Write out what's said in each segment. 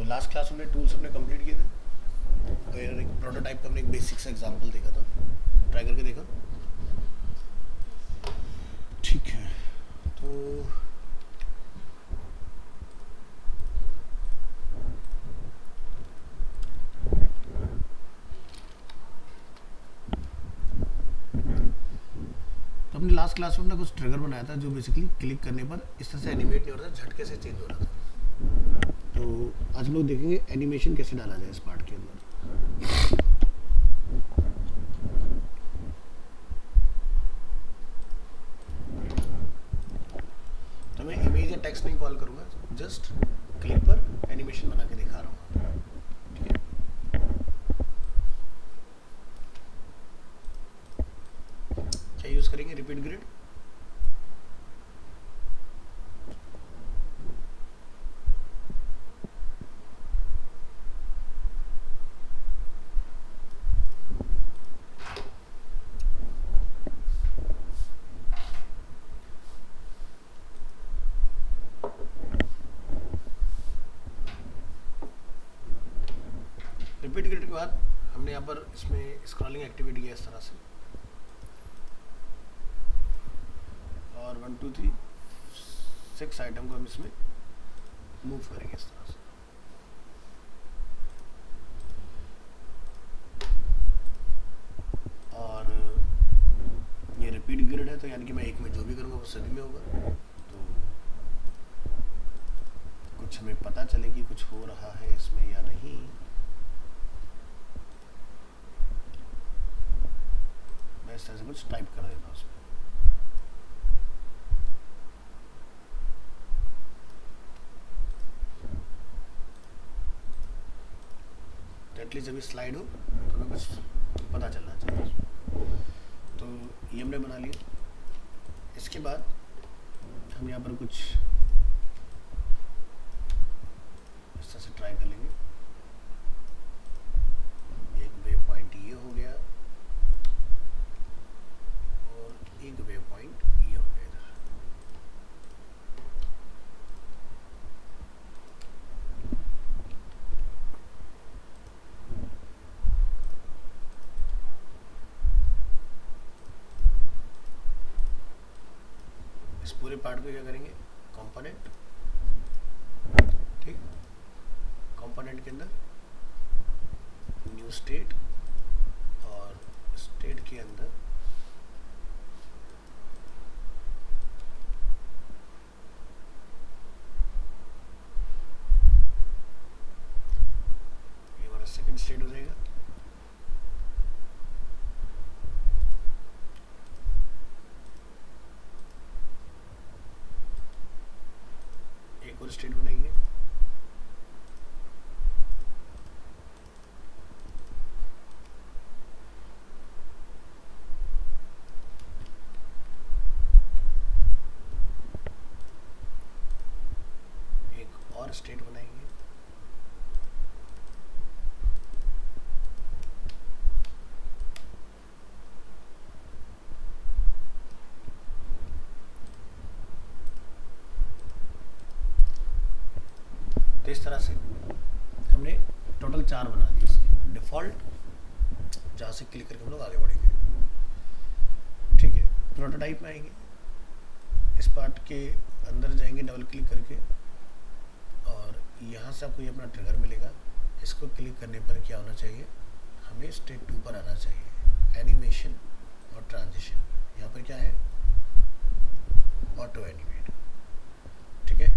Last class में tools अपने complete किए थे और एक प्रोटोटाइप का हमने एक बेसिक सा एग्जांपल देखा था, ट्राई करके देखा। ठीक है, तो हमने लास्ट क्लास में अपना कुछ ट्रिगर बनाया था जो बेसिकली क्लिक करने पर इस तरह से एनिमेट नहीं हो रहा था, झटके से चेंज हो रहा था। तो आज हम लोग देखेंगे एनिमेशन कैसे डाला जाए इस पार्ट के अंदर। तो मैं इमेज या टेक्स्ट नहीं कॉल करूंगा, जस्ट क्लिक पर एनिमेशन बना के दिखा रहा हूँ। ठीक है, क्या यूज करेंगे? Repeat grid. रिपीट ग्रिड के बाद हमने यहाँ पर इसमें स्क्रॉलिंग एक्टिविटी किया इस तरह से, और 1 2 3 6 आइटम को हम इसमें मूव करेंगे इस तरह से। और ये रिपीट ग्रिड है, तो यानी कि मैं एक में जो भी करूँगा वो सभी में होगा। तो कुछ हमें पता चले कि कुछ हो रहा है इसमें या नहीं। मैं इस तरह से कुछ टाइप कर देता हूँ उसमें। एटलीस्ट जब स्लाइड हो तो हमें कुछ पता चलना चाहिए। तो ये हमने बना लिया। इसके बाद हम यहाँ पर कुछ इस तरह से ट्राई कर लेंगे। एक वेव पॉइंट ये हो गया और एक वेव पॉइंट ये हो गया इधर। इस पूरे पार्ट को क्या करेंगे? कंपोनेंट। ठीक, कंपोनेंट के अंदर न्यू स्टेट, और स्टेट के अंदर ये हमारा सेकंड स्टेट हो जाएगा। एक और स्टेट बनाएंगे, एक और स्टेट बनाएंगे, तो इस तरह से हमने टोटल 4 बना दिए इसके डिफ़ॉल्ट, जहाँ से क्लिक करके हम लोग आगे बढ़ेंगे। ठीक है, प्रोटोटाइप में आएंगे, इस पार्ट के अंदर जाएंगे डबल क्लिक करके, और यहाँ से आपको ये अपना ट्रिगर मिलेगा। इसको क्लिक करने पर क्या होना चाहिए? हमें स्टेट 2 पर आना चाहिए, एनिमेशन और ट्रांजिशन। यहाँ पर क्या है? Auto animate. ठीक है,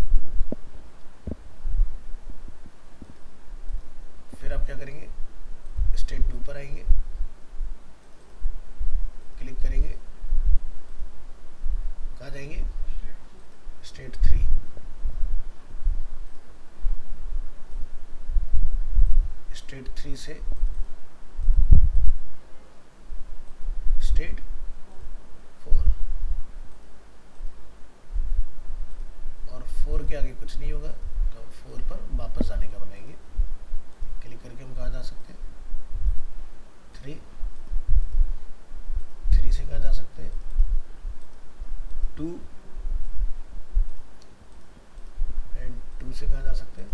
फिर आप क्या करेंगे? स्टेट 2 पर आएंगे, क्लिक करेंगे, कहाँ जाएंगे? स्टेट 3। स्टेट 3 से स्टेट 4, और 4 के आगे कुछ नहीं होगा, तो हम 4 पर वापस आने का बनाएंगे। क्लिक करके हम कहाँ जा सकते हैं? 3 से कहाँ जा सकते हैं? 2, एंड 2 से कहाँ जा सकते हैं?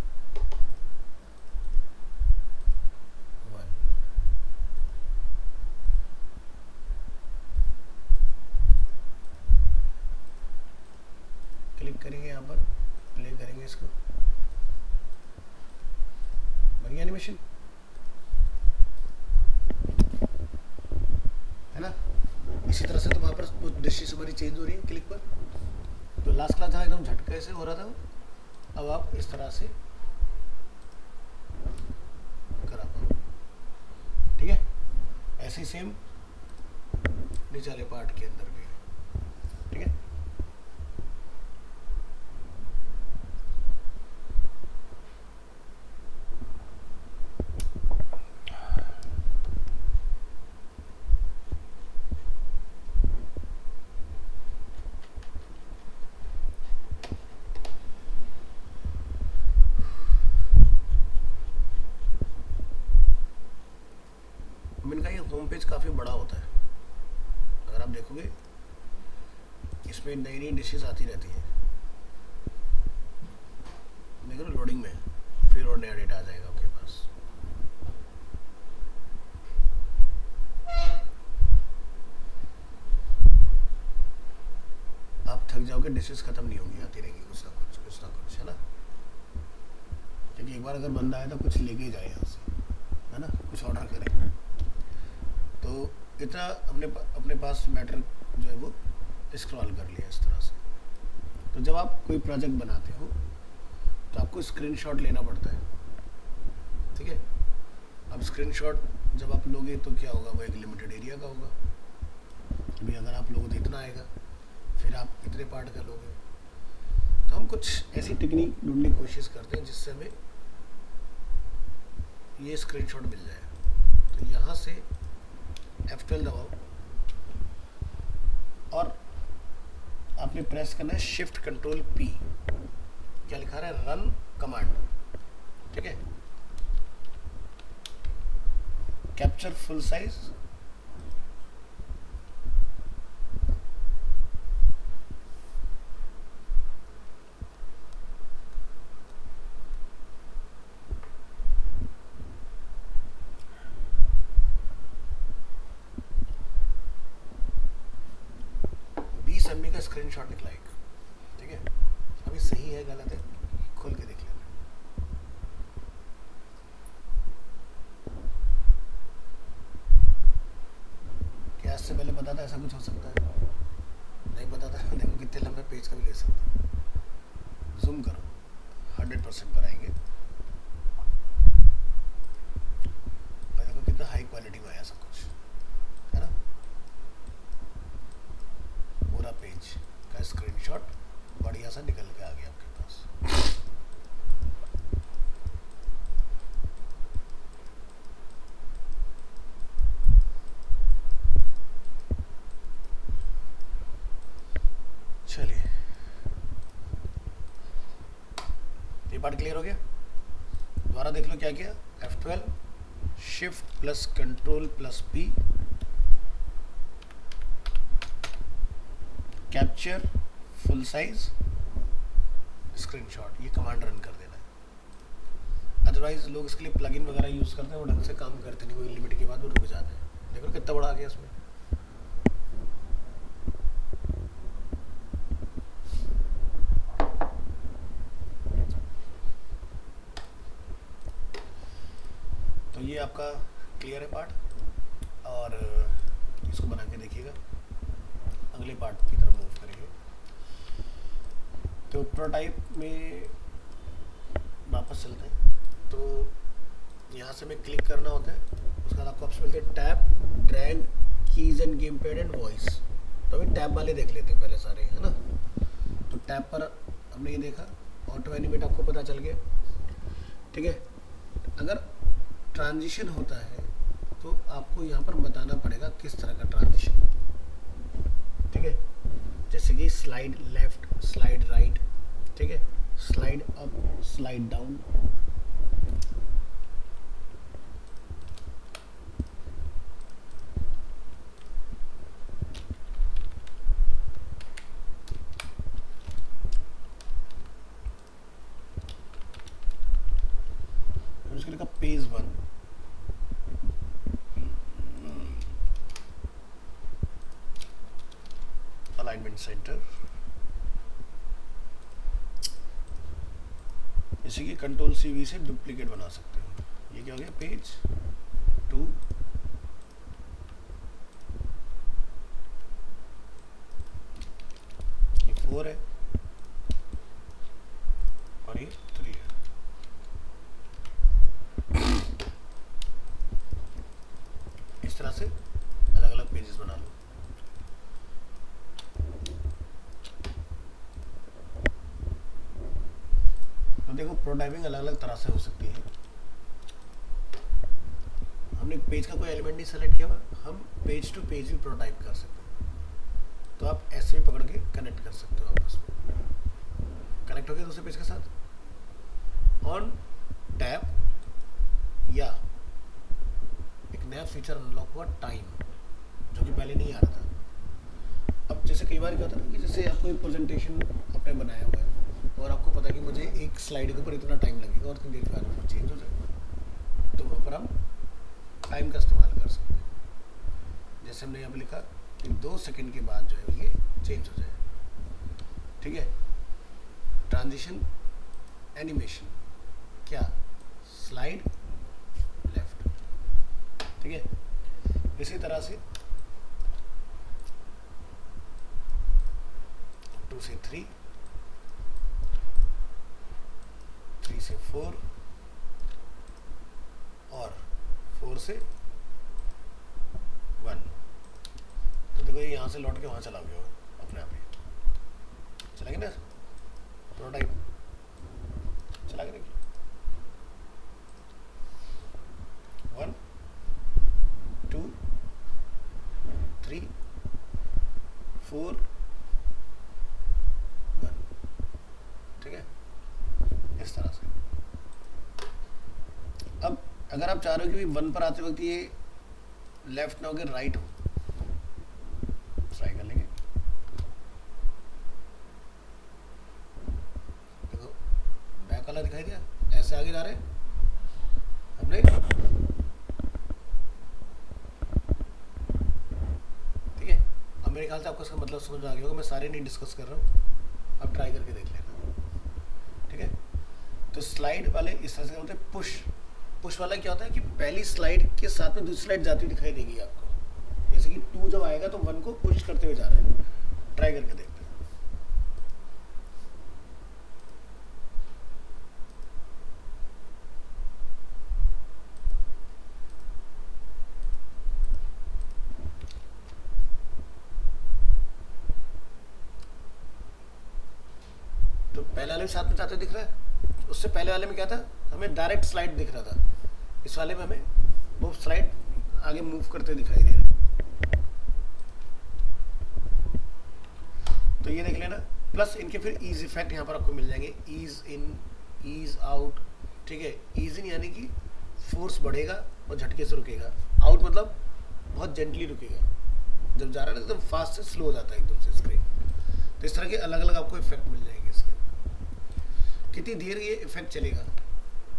प्ले करेंगे इसको, बन गया एनिमेशन, है ना। इसी तरह से तो वहाँ पर डिशेस हमारी चेंज हो रही है क्लिक पर। तो लास्ट क्लास जहाँ एकदम झटके से हो रहा था, अब आप इस तरह से करा पाओ, ठीक है। ऐसे ही सेम नीचे वाले पार्ट के अंदर भी, ठीक है। इनका ये होम पेज काफ़ी बड़ा होता है, अगर आप देखोगे इसमें नई नई डिशेस आती रहती हैं। देखो लोडिंग में फिर और नया डेटा आ जाएगा आपके पास। आप थक जाओगे, डिशेस खत्म नहीं होंगी, आती रहेंगी कुछ ना कुछ, है ना। क्योंकि एक बार अगर बंदा आया तो कुछ लेके ही जाए यहाँ से, है ना, कुछ ऑर्डर करें। तो इतना अपने पास मैटर जो है वो स्क्रॉल कर लिया इस तरह से। तो जब आप कोई प्रोजेक्ट बनाते हो तो आपको स्क्रीनशॉट लेना पड़ता है, ठीक है। अब स्क्रीनशॉट जब आप लोगे तो क्या होगा, वो एक लिमिटेड एरिया का होगा। अभी अगर आप लोगों तो इतना आएगा, फिर आप इतने पार्ट कर लोगे। तो हम कुछ ऐसी टेक्निक ढूंढने की कोशिश करते हैं जिससे हमें ये स्क्रीनशॉट मिल जाए। तो यहाँ से F12 दबाओ और आपने प्रेस करना है शिफ्ट कंट्रोल P। क्या लिखा रहा है, रन कमांड, ठीक है। कैप्चर फुल साइज, MB का स्क्रीनशॉट निकला एक, ठीक है। अभी सही है गलत है खोल के देख लेना। क्या इससे पहले पता था ऐसा कुछ हो सकता है? नहीं पता था। देखो कितने लंबे पेज का भी ले सकते हो। जूम करो 100% पर आएंगे और देखो कितना हाई क्वालिटी में आया सब कुछ, है ना। पूरा पेज का स्क्रीनशॉट बढ़िया सा निकल के आ गया आपके पास। चलिए ये पार्ट क्लियर हो गया। दोबारा देख लो क्या किया, F12 shift plus control plus P, capture full size screenshot, ये कमांड रन कर देना है। अदरवाइज लोग इसके लिए प्लगइन वगैरह यूज़ करते हैं, वो ढंग से काम करते नहीं, वो लिमिट के बाद वो रुक जाते हैं। देखो कितना बड़ा आ गया इसमें। तो ये आपका क्लियर है पार्ट, और इसको बना के देखिएगा। अगले पार्ट की तरफ मूव करेंगे। तो प्रोटोटाइप में वापस चलते हैं। तो यहाँ से हमें क्लिक करना होता है, उसके बाद आपको ऑप्शन मिलते हैं tab, drag, keys end game pad and voice. तो अभी टैब वाले देख लेते हैं पहले सारे, है ना। तो टैब पर हमने ये देखा, ऑटो एनिमेट आपको पता चल गया, ठीक है। अगर ट्रांजिशन होता है तो आपको यहाँ पर बताना पड़ेगा किस तरह का ट्रांजिशन, ठीक है। जैसे कि स्लाइड लेफ्ट, स्लाइड राइट, ठीक है, स्लाइड अप, स्लाइड डाउन। उसके लिखा पेज 1, अलाइनमेंट सेंटर, इसी की कंट्रोल CV से डुप्लीकेट बना सकते हो। ये क्या हो गया, पेज 2, ये 4 है और ये 3 है। इस तरह से अलग अलग पेजेस बना लो। तो देखो प्रोटाइपिंग अलग अलग तरह से हो सकती है। हमने पेज का कोई एलिमेंट नहीं सेलेक्ट किया हुआ, हम पेज टू पेज भी प्रोटाइप कर सकते हैं। तो आप ऐसे भी पकड़ के कनेक्ट कर सकते हो आपस में। कनेक्ट हो गया दूसरे पेज के साथ। ऑन टैब या एक नया फीचर अनलॉक हुआ, टाइम, जो कि पहले नहीं आ रहा था। अब जैसे कई बार क्या होता है ना कि जैसे आपको एक प्रेजेंटेशन आपने बनाया हुआ है और आपको पता है कि मुझे एक स्लाइड के ऊपर इतना टाइम लगेगा और इतनी देर के बाद वो चेंज हो जाए, तो वहाँ पर हम टाइम का इस्तेमाल कर सकते हैं। जैसे हमने यहाँ पे लिखा कि 2 सेकंड के बाद जो है ये चेंज हो जाए। ठीक है, ट्रांजिशन एनिमेशन, क्या, स्लाइड लेफ्ट। ठीक है, इसी तरह से 2 से 3, 3 से 4 और 4 से 1। तो देखो ये यहाँ से लौट के वहाँ चला गया अपने आप ही। चलेंगे ना, प्रोटाइप चला के 1 2 3 4 1। ठीक है, इस तरह से। अब अगर आप चाह रहे हो कि 1 पर आते वक्त ये लेफ्ट ना होकर राइट हो, ट्राई कर लेंगे। देखो बैक वाला दिखाई दिया, ऐसे आगे जा रहे हमने। ठीक है, अब मेरे ख्याल से आपको इसका मतलब समझ में आ गया होगा। मैं सारे नहीं डिस्कस कर रहा हूँ, अब ट्राई करके देख लेना। ठीक है, तो स्लाइड वाले इस तरह से होते हैं। पुश वाला क्या होता है कि पहली स्लाइड के साथ में दूसरी स्लाइड जाती हुई दिखाई देगी आपको। जैसे कि 2 जब आएगा तो 1 को पुश करते हुए जा रहे हैं। ट्राई करके देखते हैं। तो पहले वाले भी साथ में जाते दिख रहा है। उससे पहले वाले में क्या था, हमें डायरेक्ट स्लाइड दिख रहा था। इस वाले में हमें वो स्लाइड आगे मूव करते दिखाई दे रहा है। तो ये देख लेना। प्लस इनके फिर ईज इफेक्ट यहाँ पर आपको मिल जाएंगे, ईज इन, ईज आउट। ठीक है, ईज इन यानी कि फोर्स बढ़ेगा और झटके से रुकेगा। आउट मतलब बहुत जेंटली रुकेगा। जब जा रहा है ना एकदम फास्ट से स्लो हो जाता है एकदम से स्क्रीन। तो इस तरह के अलग अलग आपको इफेक्ट मिल जाएंगे इसके अंदर। कितनी देर ये इफेक्ट चलेगा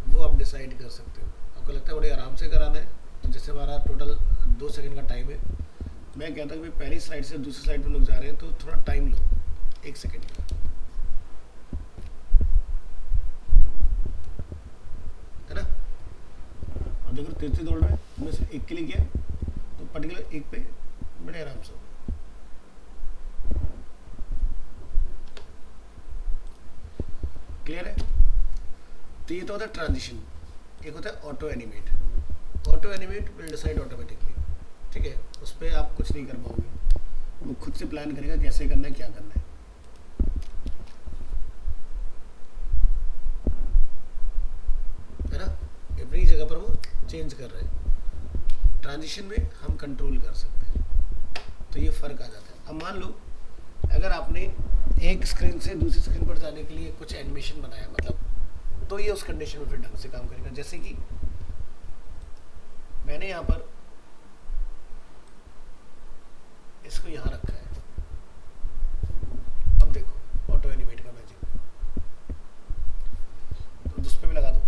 वो आप डिसाइड कर सकते हो। आपको लगता है बड़े आराम से कराना है तो जैसे हमारा टोटल 2 सेकंड का टाइम है, मैं कहता हूँ कि पहली स्लाइड से दूसरी स्लाइड पर लोग जा रहे हैं तो थोड़ा टाइम लो, 1 सेकंड का, है ना। और देखो तेज दौड़ रहा है, तुमने सिर्फ एक के लिए किया तो पर्टिकुलर एक पे बड़े आराम से। क्लियर है। तो ये तो होता है ट्रांजिशन। एक होता है auto animate. Auto animate will decide automatically. ठीक है, उस पर आप कुछ नहीं कर पाओगे, वो खुद से प्लान करेगा कैसे करना है, क्या करना है ना। अपनी जगह पर वो चेंज कर रहे हैं। ट्रांजिशन में हम कंट्रोल कर सकते हैं, तो ये फ़र्क आ जाता है। अब मान लो अगर आपने एक स्क्रीन से दूसरी स्क्रीन पर जाने के लिए कुछ एनिमेशन बनाया, मतलब, तो ये उस कंडीशन में फिर ढंग से काम करेगा। जैसे कि मैंने यहाँ पर इसको यहाँ रखा है। अब देखो ऑटो एनिमेट का मैजिक, तो उस पर भी लगा दो।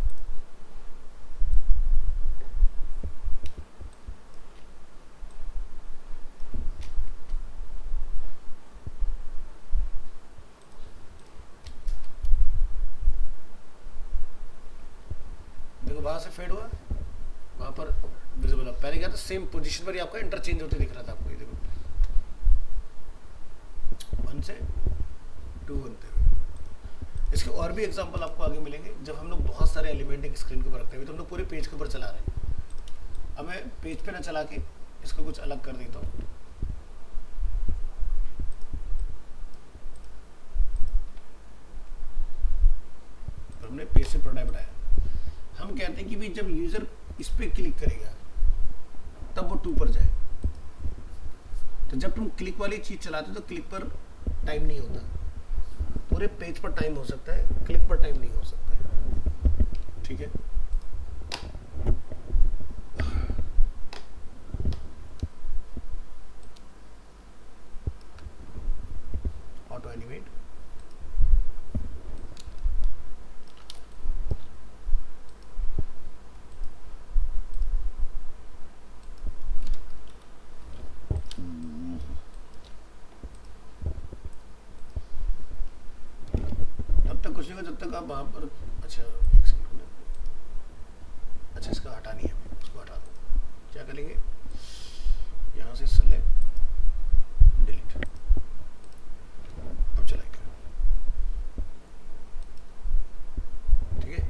वहाँ से फेड हुआ, वहाँ पर विजिबल हुआ। पहले क्या था, सेम पोजीशन पर ही आपका इंटरचेंज होते दिख रहा था आपको, ये देखो 1 से 2 बनते हुए। इसके और भी एग्जांपल आपको आगे मिलेंगे जब हम लोग बहुत सारे एलिमेंट एक स्क्रीन के ऊपर रखते हैं। तो हम लोग पूरे पेज के ऊपर चला रहे हैं। अब मैं पेज पे ना चला के इसको कुछ अलग कर देता हूँ। हमने पेज से प्रोडक्ट बनाया। हम कहते हैं कि भाई जब यूजर इस पे क्लिक करेगा तब वो 2 पर जाए। तो जब तुम क्लिक वाली चीज चलाते हो तो क्लिक पर टाइम नहीं होता, पूरे पेज पर टाइम हो सकता है, क्लिक पर टाइम नहीं हो सकता है। ठीक है, ऑटो एनिमेट। कुछ नहीं, जब तक आप वहाँ पर, अच्छा एक सेकंड, अच्छा इसका हटा नहीं है, इसको हटा दो। क्या करेंगे, यहाँ से सेलेक्ट डिलीट, अब चलाएंगे। ठीक है,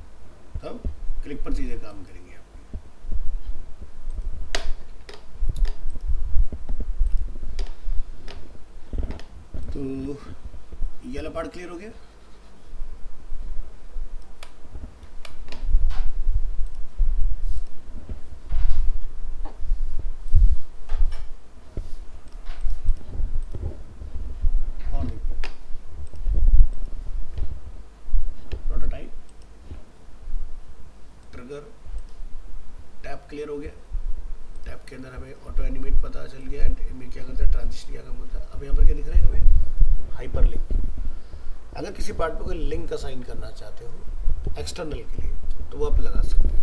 तब क्लिक पर चीज़ें काम करेंगी आपकी। तो ये वाला पार्ट क्लियर हो गया। क्लियर हो गया। टैब के अंदर हमें ऑटो एनिमेट पता चल गया, एंड क्या करता है, ट्रांजिशन क्या काम होता है। अब यहाँ पर क्या दिख रहा है हमें, हाइपर लिंक। अगर किसी पार्ट पे कोई लिंक असाइन करना चाहते हो एक्सटर्नल के लिए तो वो आप लगा सकते हो।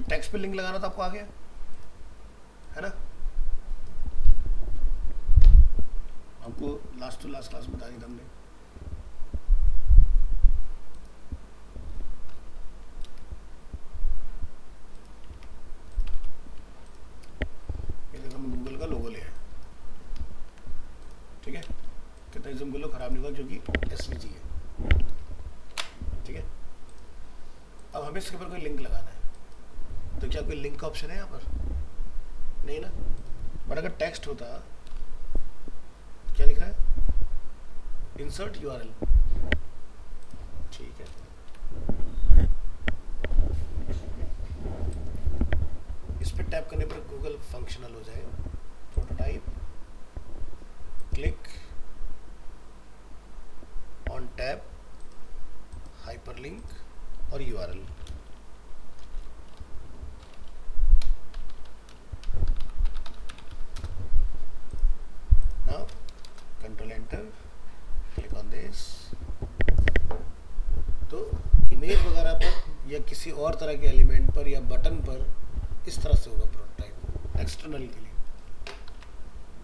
टेक्स्ट पे लिंक लगाना तो आपको आ गया है ना। आपको लास्ट टू लास्ट क्लास बता दी था हमने। ये देखो हम गूगल का लोगो ले आए। ठीक है, कितना जूम कर लो खराब नहीं होगा क्योंकि एसवीजी है। ठीक है, अब हमें इसके ऊपर कोई लिंक लगाना है, तो क्या कोई लिंक का ऑप्शन है यहाँ पर? नहीं ना। बट अगर टेक्स्ट होता, क्या दिख रहा है, इंसर्ट यूआरएल। ठीक है, इस पर टैप करने पर गूगल फंक्शनल हो जाएगा। Prototype, click on tab, hyperlink और URL. Control enter, click on this. तो इमेज वगैरह पर या किसी और तरह के एलिमेंट पर या बटन पर इस तरह से होगा प्रोटोटाइप। एक्सटर्नल के लिए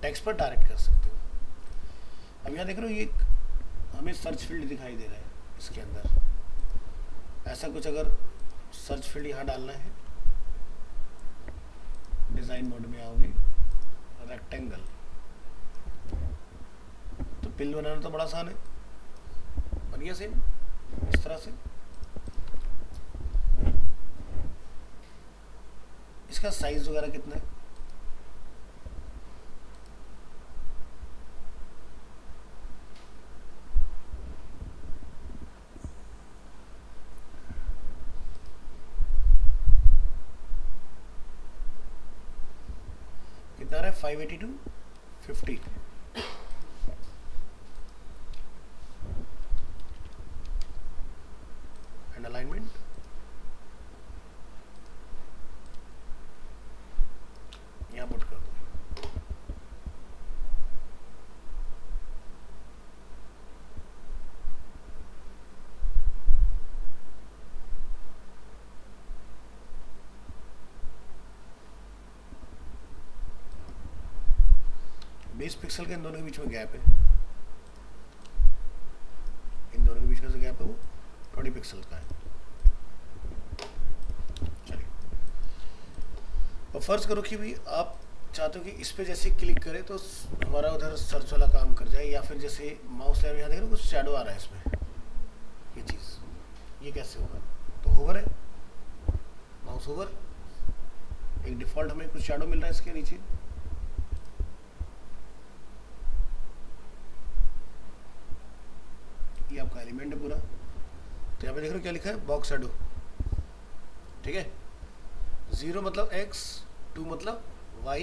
टेक्स्ट पर डायरेक्ट कर सकते हो। अब यहाँ देख रहे हो ये हमें सर्च फील्ड दिखाई दे रहा है इसके अंदर। ऐसा कुछ अगर सर्च फील्ड यहाँ डालना है, डिज़ाइन मोड में आओगे, रेक्टेंगल, तो पिल बनाना तो बड़ा आसान है, बन गया सेम इस तरह से। इसका साइज वगैरह कितना है, कितना है, 582 50। एंड अलाइनमेंट यहाँ पुट कर दो। 20 पिक्सल का इन दोनों के बीच में गैप है, इन दोनों के बीच का जो गैप है वो 20 पिक्सल का है। चलिए, और फर्ज करो कि भी आप चाहते हो कि इस पे जैसे क्लिक करें तो हमारा उधर सर्च वाला काम कर जाए, या फिर जैसे माउस लेयर यहाँ देख रहे हो कुछ शैडो आ रहा है इसमें, ये चीज़ ये कैसे होगा? तो होवर है, माउस होवर, एक डिफ़ॉल्ट हमें कुछ शैडो मिल रहा है इसके नीचे, ये आपका एलिमेंट है पूरा। तो यहाँ पे देख रहे हो क्या लिखा है? बॉक्स शैडो, ठीक है। 0 मतलब x, 2 मतलब y,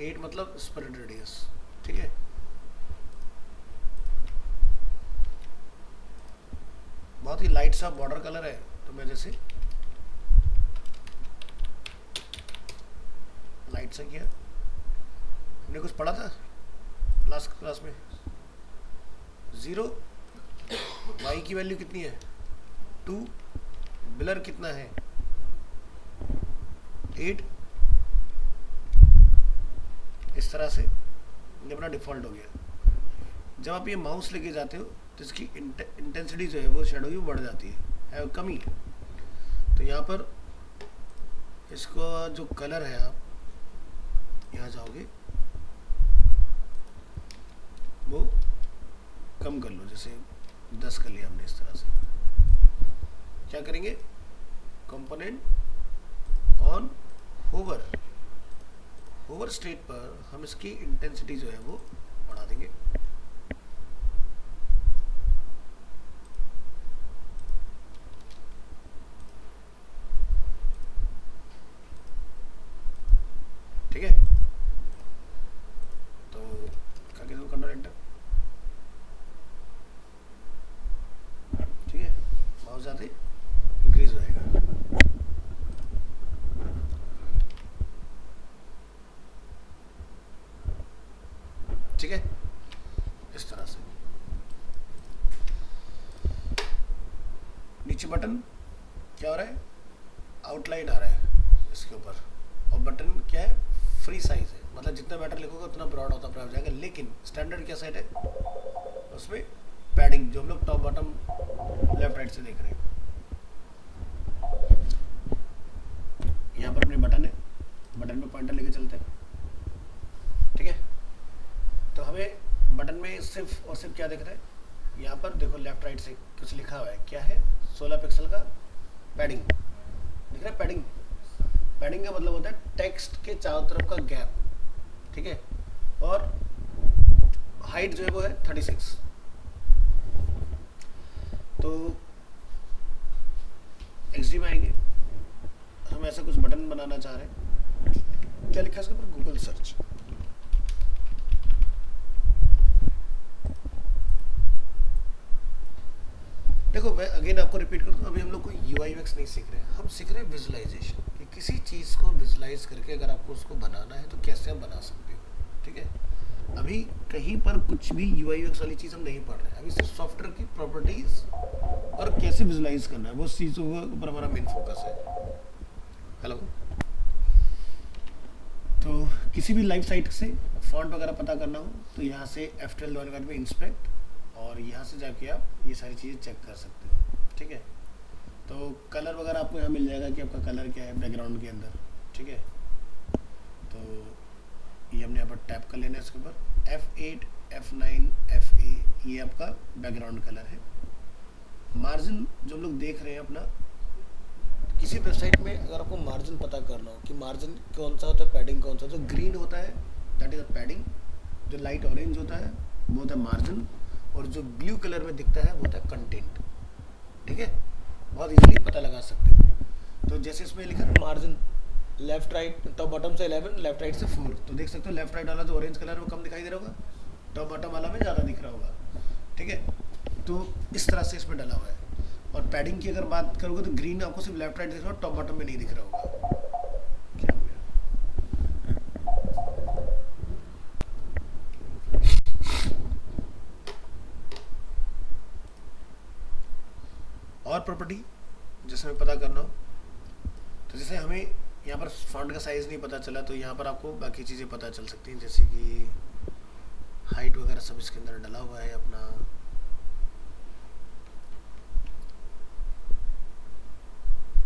8 मतलब स्प्रेड रेडियस, ठीक है। बहुत ही लाइट सा बॉर्डर कलर है, तो मैं जैसे लाइट सा किया। हमने कुछ पढ़ा था लास्ट क्लास में, 0 y की वैल्यू कितनी है 2, ब्लर कितना है 8, इस तरह से ये अपना डिफ़ॉल्ट हो गया। जब आप ये माउस लेके जाते हो तो इसकी इंटेंसिटी जो है वो शैडो की बढ़ जाती है कमी। तो यहाँ पर इसको जो कलर है, आप यहाँ जाओगे वो कम कर लो, जैसे 10 कर लिया हमने। इस तरह से क्या करेंगे? Component on hover, hover state पर हम इसकी इंटेंसिटी जो है वो बढ़ा देंगे। ठीक है, तो करके दो कंट्रोल एंटर, ठीक है। माउस जाते इंक्रीज हो जाएगा। ठीक है, इस तरह से। नीचे बटन क्या हो रहा है? आउटलाइन आ रहा है इसके ऊपर, और बटन क्या है? फ्री साइज है, मतलब जितना मैटर लिखोगे उतना ब्रॉड होता हो जाएगा। लेकिन स्टैंडर्ड क्या सेट है उसमें? पैडिंग, जो हम लोग टॉप बॉटम लेफ्ट राइट से देख रहे हैं। यहाँ पर अपने बटन है, बटन पे पॉइंटर लेके चलते हैं, ठीक है। तो हमें बटन में सिर्फ और सिर्फ क्या दिख रहा है? यहाँ पर देखो लेफ्ट राइट से कुछ लिखा हुआ है, क्या है? 16 पिक्सल का पैडिंग दिख रहा है। पैडिंग, पैडिंग का मतलब होता है टेक्स्ट के चारों तरफ का गैप, ठीक है। और हाइट जो है वो है 36। तो XD में आएंगे, हम ऐसा कुछ बटन बनाना चाह रहे हैं। क्या लिखा है इसके ऊपर? Google search. देखो मैं अगेन आपको रिपीट कर दूं, अभी हम लोग कोई UI UX नहीं सीख रहे हैं, हम सीख रहे हैं विजुअलाइजेशन, कि किसी चीज़ को विजुअलाइज करके अगर आपको उसको बनाना है तो कैसे आप बना सकते हो, ठीक है। अभी कहीं पर कुछ भी UI UX वाली चीज़ हम नहीं पढ़ रहे हैं, अभी सिर्फ सॉफ्टवेयर की प्रॉपर्टीज और कैसे विजुअलाइज करना है वो चीज़ों के ऊपर हमारा मेन फोकस है। हेलो, तो किसी भी लाइव साइट से फॉन्ट वगैरह पता करना हो तो यहाँ से F12 दबाने में इंस्पेक्ट, और यहाँ से जाके आप ये सारी चीज़ें चेक कर सकते हो, ठीक है। तो कलर वगैरह आपको यहाँ मिल जाएगा कि आपका कलर क्या है बैकग्राउंड के अंदर, ठीक है। तो ये हमने यहाँ पर टैप कर लेना है इसके ऊपर, F8 F9 FA, ये आपका बैकग्राउंड कलर है। मार्जिन जो हम लोग देख रहे हैं अपना, किसी वेबसाइट में अगर आपको मार्जिन पता करना हो कि मार्जिन कौन सा होता है, पैडिंग कौन सा, जो ग्रीन होता है दैट इज अ पैडिंग, जो लाइट ऑरेंज होता है वो होता है मार्जिन, और जो ब्लू कलर में दिखता है वो होता है कंटेंट, ठीक है। बहुत इजीली पता लगा सकते हो। तो जैसे इसमें लिखा है margin left right, top bottom से 11, लेफ्ट राइट से 4, तो देख सकते हो लेफ्ट राइट वाला जो ऑरेंज कलर है वो कम दिखाई दे रहा होगा, टॉप बॉटम वाला में ज़्यादा दिख रहा होगा, ठीक है। तो इस तरह से इसमें डला हुआ है। और पैडिंग की अगर बात करोगे तो ग्रीन आपको सिर्फ लेफ्ट राइट दिख रहा होगा, टॉप बॉटम में नहीं दिख रहा होगा। क्या हो गया? और प्रॉपर्टी जैसे हमें पता करना हो, तो जैसे हमें यहाँ पर फॉन्ट का साइज़ नहीं पता चला तो यहाँ पर आपको बाकी चीज़ें पता चल सकती हैं, जैसे कि हाइट वगैरह सब इसके अंदर डला हुआ है अपना।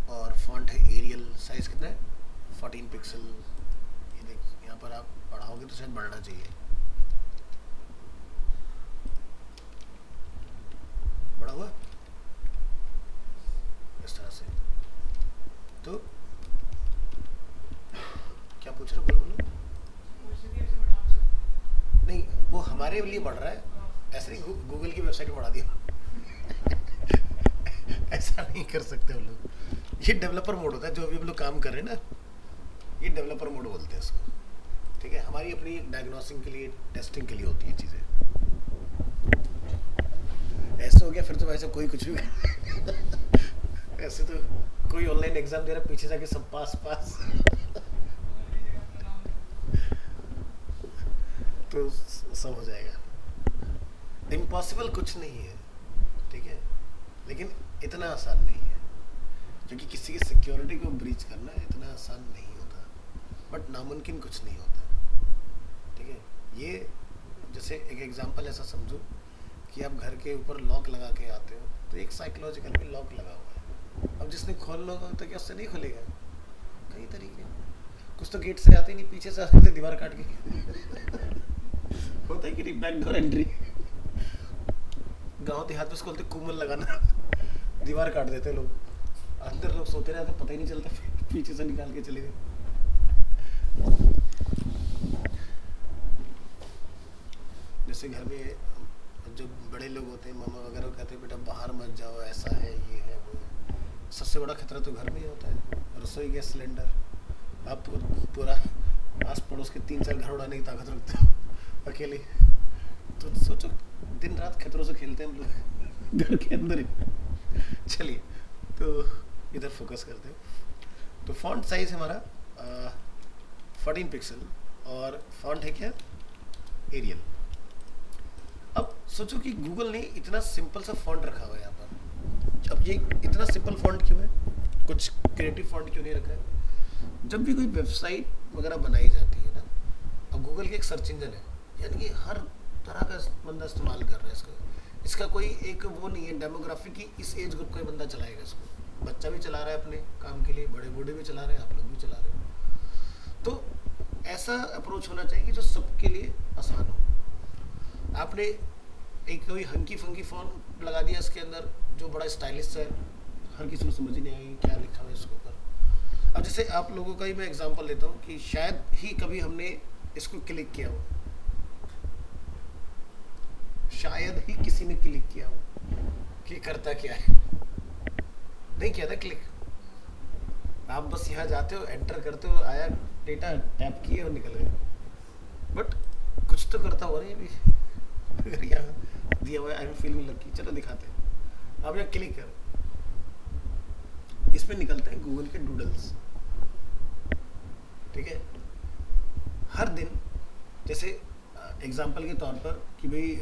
और फॉन्ट है एरियल, साइज कितना है 14 पिक्सल। ये देख यहाँ पर आप बढ़ाओगे तो शायद बढ़ना चाहिए, बड़ा हुआ इस तरह से। तो क्या पूछ रहे हो, बोलो बोलो। नहीं वो हमारे लिए बढ़ रहा है, ऐसे नहीं गूगल की वेबसाइट में बढ़ा दिया ऐसा नहीं कर सकते हम लोग। ये डेवलपर मोड होता है, जो अभी हम लोग काम कर रहे हैं ना, ये डेवलपर मोड बोलते हैं इसको। ठीक है, हमारी अपनी डायग्नोसिंग के लिए, टेस्टिंग के लिए होती है चीज़ें। ऐसा हो गया फिर तो वैसे कोई कुछ भी ऐसे तो कोई ऑनलाइन एग्जाम दे रहा है, पीछे जाके सब पास पास तो सब हो जाएगा। इम्पॉसिबल कुछ नहीं है, ठीक है, लेकिन इतना आसान नहीं है, क्योंकि किसी की सिक्योरिटी को ब्रीच करना इतना आसान नहीं होता, बट नामुमकिन कुछ नहीं होता। ठीक है, ये जैसे एक एग्जांपल ऐसा समझो कि आप घर के ऊपर लॉक लगा के आते हो, तो एक साइकोलॉजिकल भी लॉक लगा हुआ है। अब जिसने खोलना होगा तो क्या उससे नहीं खुलेगा? कई तरीके, कुछ तो गेट से आते ही नहीं, पीछे से आते दीवार काट के होता है कि नहीं, बैक डोर एंट्री। गाँव देहात में उसको बोलते कुमल लगाना, दीवार काट देते लोग, अंदर लोग सोते रहते, पता ही नहीं चलता, पीछे से निकाल के चले गए। जैसे घर में जो बड़े लोग होते हैं, मामा वगैरह, कहते हैं बेटा बाहर मत जाओ, ऐसा है, ये है, वो है। सबसे बड़ा खतरा तो घर में ही होता है, रसोई गैस सिलेंडर। आप पूरा आस पड़ोस के 3-4 घर उड़ाने की ताकत रखते हो अकेले, तो सोचो दिन रात खतरों से खेलते हैं हम लोग घर के अंदर ही। चलिए तो इधर फोकस करते हैं। तो फॉन्ट साइज हमारा 14 पिक्सल, और फॉन्ट है क्या, एरियल। अब सोचो कि गूगल ने इतना सिंपल सा फॉन्ट रखा हुआ है यहाँ पर। अब ये इतना सिंपल फॉन्ट क्यों है, कुछ क्रिएटिव फॉन्ट क्यों नहीं रखा है? जब भी कोई वेबसाइट वगैरह बनाई जाती है ना, अब गूगल की एक सर्च इंजन है, यानी कि हर तरह का बंदा इस्तेमाल कर रहा है इसका। इसका कोई एक वो नहीं है डेमोग्राफी की, इस एज ग्रुप का ही बंदा चलाएगा इसको। बच्चा भी चला रहा है अपने काम के लिए, बड़े बूढ़े भी चला रहे हैं, आप लोग भी चला रहे हो। तो ऐसा अप्रोच होना चाहिए जो सबके लिए आसान हो। आपने एक कोई हंकी फंकी फॉन्ट लगा दिया इसके अंदर जो बड़ा स्टाइलिश है, हर किसी को समझ ही नहीं आएगी क्या लिखा हुआ है इसके ऊपर। अब जैसे आप लोगों का ही मैं एग्जांपल लेता हूँ कि शायद ही कभी हमने इसको क्लिक किया हो, शायद ही किसी ने क्लिक किया हो कि करता क्या है, नहीं किया था क्लिक। आप बस यहाँ जाते हो, एंटर करते हो, आया डेटा, टैप किए और निकल गए, बट कुछ तो करता हो रही भी। अगर यहाँ दिया हुआ है आई एम फीलिंग लकी, चलो दिखाते हैं। आप यहाँ क्लिक करो, इसमें निकलते हैं गूगल के डूडल्स। ठीक है, हर दिन जैसे एग्जाम्पल के तौर पर कि भाई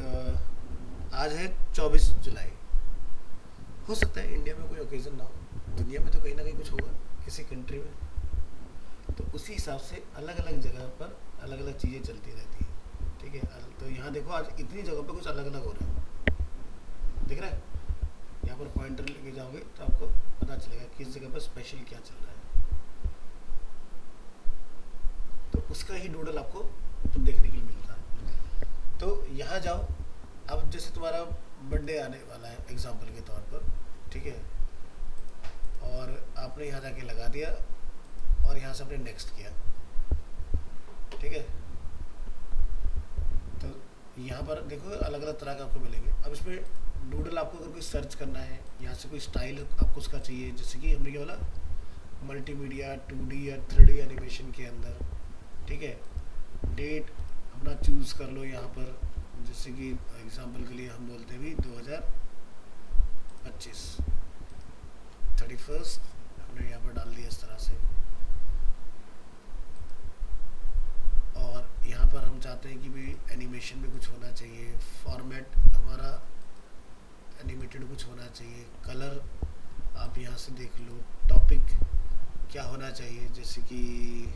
आज है 24 जुलाई, हो सकता है इंडिया में कोई ओकेजन ना हो, दुनिया में तो कहीं ना कहीं कुछ होगा किसी कंट्री में, तो उसी हिसाब से अलग अलग जगह पर अलग अलग चीज़ें चलती रहती हैं। ठीक है, तो यहाँ देखो आज इतनी जगह पे कुछ अलग अलग हो रहा है, दिख रहा है? यहाँ पर पॉइंटर लेके जाओगे तो आपको पता चलेगा किस जगह पर स्पेशल क्या चल रहा है, तो उसका ही डूडल आपको तो देखने के लिए मिलता है। तो यहाँ जाओ, अब जैसे तुम्हारा बर्थडे आने वाला है एग्जाम्पल के तौर पर, ठीक है, और आपने यहाँ जाके लगा दिया और यहाँ से आपने नेक्स्ट किया, ठीक है, तो यहाँ पर देखो अलग अलग तरह का आपको मिलेंगे। अब इसमें डूडल आपको अगर कोई सर्च करना है, यहाँ से कोई स्टाइल आपको उसका चाहिए, जैसे कि हमने क्या बोला मल्टीमीडिया 2D या 3D एनिमेशन के अंदर, ठीक है, डेट अपना चूज़ कर लो यहाँ पर, जैसे कि एग्जांपल के लिए हम बोलते हैं भी 2025 31 हमने यहाँ पर डाल दिया इस तरह से। और यहाँ पर हम चाहते हैं कि भाई एनिमेशन में कुछ होना चाहिए, फॉर्मेट हमारा एनिमेटेड कुछ होना चाहिए, कलर आप यहाँ से देख लो, टॉपिक क्या होना चाहिए, जैसे कि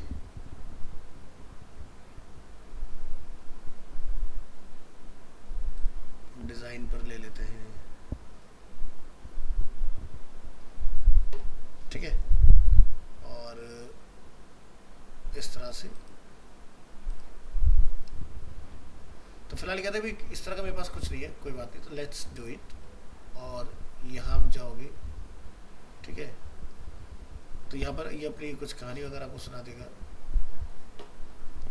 लाइन पर ले लेते हैं, ठीक है। और इस तरह से, तो फिलहाल क्या था भाई, इस तरह का मेरे पास कुछ नहीं है, कोई बात नहीं, तो लेट्स डू इट। और यहाँ आप जाओगे, ठीक है, तो यहाँ पर ये अपनी कुछ कहानी वगैरह आपको सुना देगा।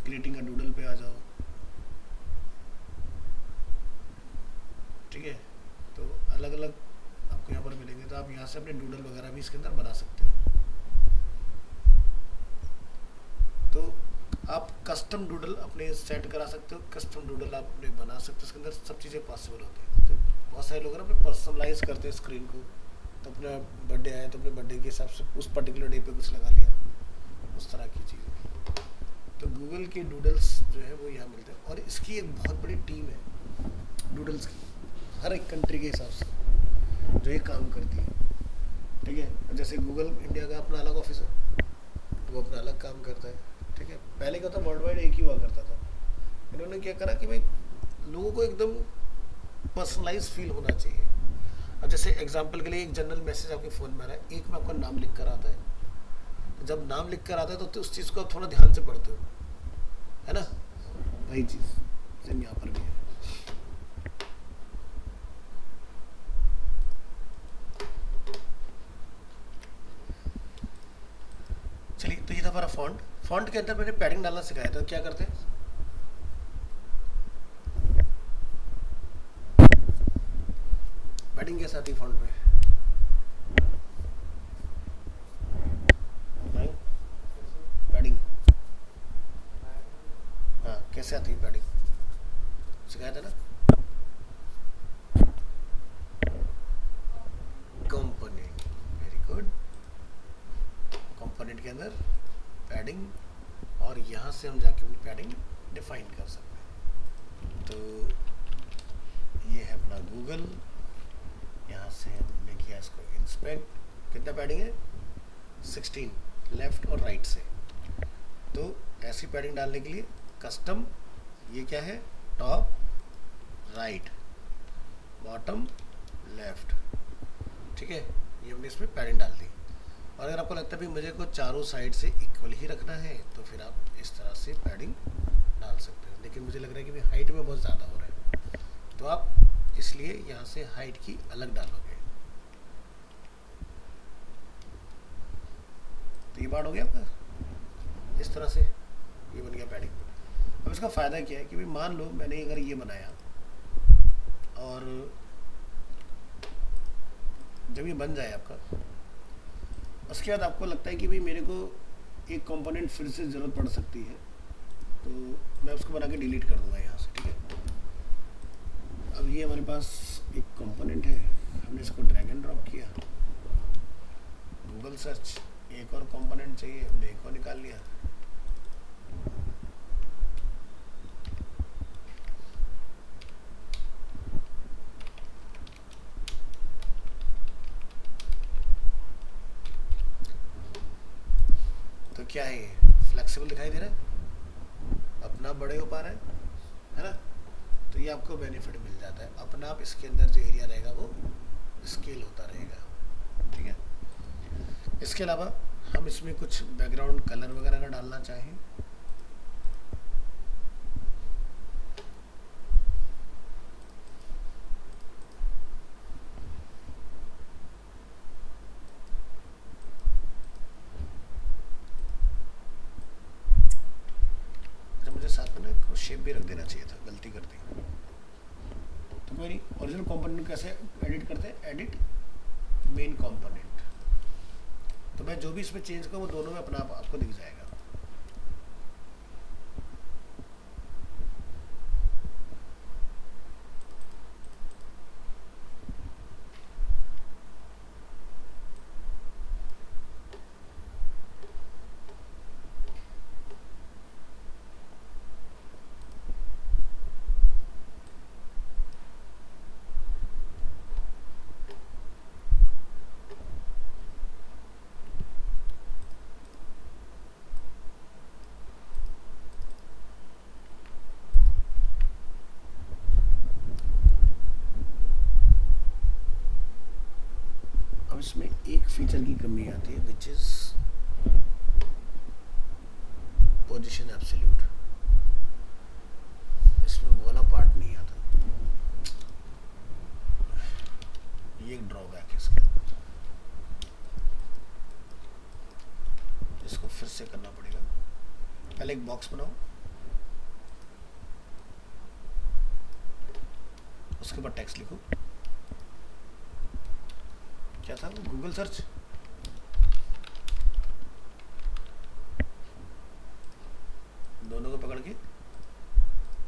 क्रिएटिंग अ डूडल पे आ जाओ, ठीक है। तो अलग अलग आपको यहाँ पर मिलेंगे, तो आप यहाँ से अपने डूडल वगैरह भी इसके अंदर बना सकते हो। तो आप कस्टम डूडल अपने सेट करा सकते हो, कस्टम डूडल आप अपने बना सकते हो, इसके अंदर सब चीज़ें पॉसिबल होती हैं। तो बहुत सारे लोग ना अपने पर्सनलाइज करते हैं स्क्रीन को, तो अपना बर्थडे आया तो अपने बर्थडे के हिसाब से उस पर्टिकुलर डे पे कुछ लगा लिया, उस तरह की चीज़ें। तो गूगल के डूडल्स जो है वो यहाँ मिलते हैं, और इसकी एक बहुत बड़ी टीम है डूडल्स की, हर एक कंट्री के हिसाब से जो ये काम करती है, ठीक है। जैसे गूगल इंडिया का अपना अलग ऑफिस है, वो अपना अलग काम करता है, ठीक है। पहले क्या था, वर्ल्ड वाइड एक ही हुआ करता था, इन्होंने क्या करा कि भाई लोगों को एकदम पर्सनलाइज फील होना चाहिए। अब जैसे एग्जांपल के लिए एक जनरल मैसेज आपके फ़ोन में आ रहा है, एक में आपका नाम लिख कर आता है, तो जब नाम लिख कर आता है तो उस चीज़ को आप थोड़ा ध्यान से पढ़ते हो, है ना, वही चीज़ सेम यहाँ पर भी है। चलिए, तो ये था हमारा फॉन्ट। फॉन्ट के अंदर मैंने पैडिंग डालना सिखाया था, क्या करते हैं, पैडिंग कैसे आती है फॉन्ट में, नहीं पैडिंग, हाँ कैसे आती है पैडिंग, सिखाया था ना। कंपोनेंट, वेरी गुड, कंपोनेंट के अंदर पैडिंग, और यहाँ से हम जाके अपनी पैडिंग डिफाइन कर सकते हैं। तो ये है अपना गूगल, यहाँ से हमने किया इसको इंस्पेक्ट, कितना पैडिंग है 16 लेफ्ट और राइट से। तो ऐसी पैडिंग डालने के लिए कस्टम, ये क्या है, टॉप राइट बॉटम लेफ्ट, ठीक है, ये हमने इसमें पैडिंग डाल दी। और अगर आपको लगता है भी मुझे को चारों साइड से इक्वल ही रखना है, तो फिर आप इस तरह से पैडिंग डाल सकते हो। लेकिन मुझे लग रहा है कि भाई हाइट में बहुत ज़्यादा हो रहा है, तो आप इसलिए यहाँ से हाइट की अलग डालोगे। तो ये पार्ट हो गया आपका, इस तरह से ये बन गया पैडिंग। अब इसका फ़ायदा क्या है कि भाई मान लो मैंने अगर ये बनाया, और जब ये बन जाए आपका, उसके बाद आपको लगता है कि भाई मेरे को एक कंपोनेंट फिर से ज़रूरत पड़ सकती है, तो मैं उसको बना के डिलीट कर दूंगा यहाँ से, ठीक है। अब ये हमारे पास एक कंपोनेंट है, हमने इसको ड्रैग एंड ड्रॉप किया, गूगल सर्च, एक और कंपोनेंट चाहिए, हमने एक और निकाल लिया, तो क्या है ये फ्लेक्सिबल दिखाई दे रहा है, अपना बड़े हो पा रहा है ना। तो ये आपको बेनिफिट मिल जाता है, अपना आप इसके अंदर जो एरिया रहेगा वो स्केल होता रहेगा, ठीक है। इसके अलावा हम इसमें कुछ बैकग्राउंड कलर वगैरह अगर डालना चाहें, मुझे साथ में ना शेप भी रख देना चाहिए था, गलती कर दी। तो कोई नहीं, ओरिजिनल कंपोनेंट कैसे एडिट करते हैं, एडिट मेन कंपोनेंट, तो मैं जो भी इसमें चेंज करूँ वो दोनों में अपना आपको दिख जाएगा। अब इसमें एक फीचर की कमी आती है विच इज पोजीशन एब्सोल्यूट, इसमें वो वाला पार्ट नहीं आता, ये एक ड्रॉबैक है इसके, इसको फिर से करना पड़ेगा। पहले एक बॉक्स बनाओ, उसके ऊपर टेक्स्ट लिखो, क्या था वो, गूगल सर्च, दोनों को पकड़ के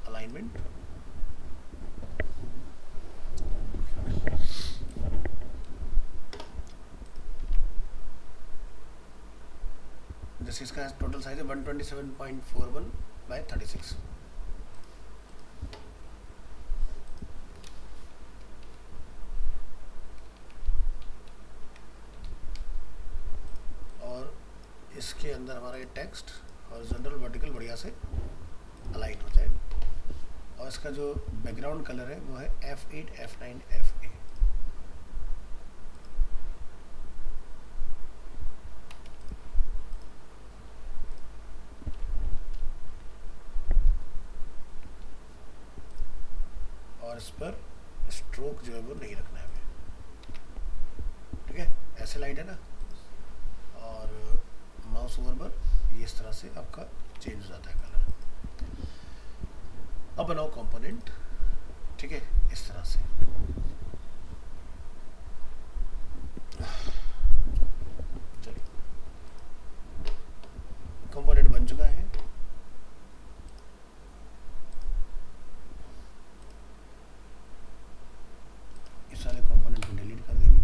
अलाइनमेंट, जैसे इसका टोटल साइज है 127.41 बाय 36, और इसके अंदर हमारा ये टेक्स्ट हॉरिजॉन्टल वर्टिकल बढ़िया से अलाइन हो जाए, और इसका जो बैकग्राउंड कलर है वो है F8 F9 FA। और इस पर स्ट्रोक जो है वो नहीं रखना है हमें, ठीक है, ऐसे लाइट है ना, और माउस ओवर पर ये इस तरह से आपका चेंज हो जाता है कलर। अब बनाओ कंपोनेंट, ठीक है, इस तरह से। चलिए, कंपोनेंट बन चुका है। इस सारे कंपोनेंट को डिलीट कर देंगे,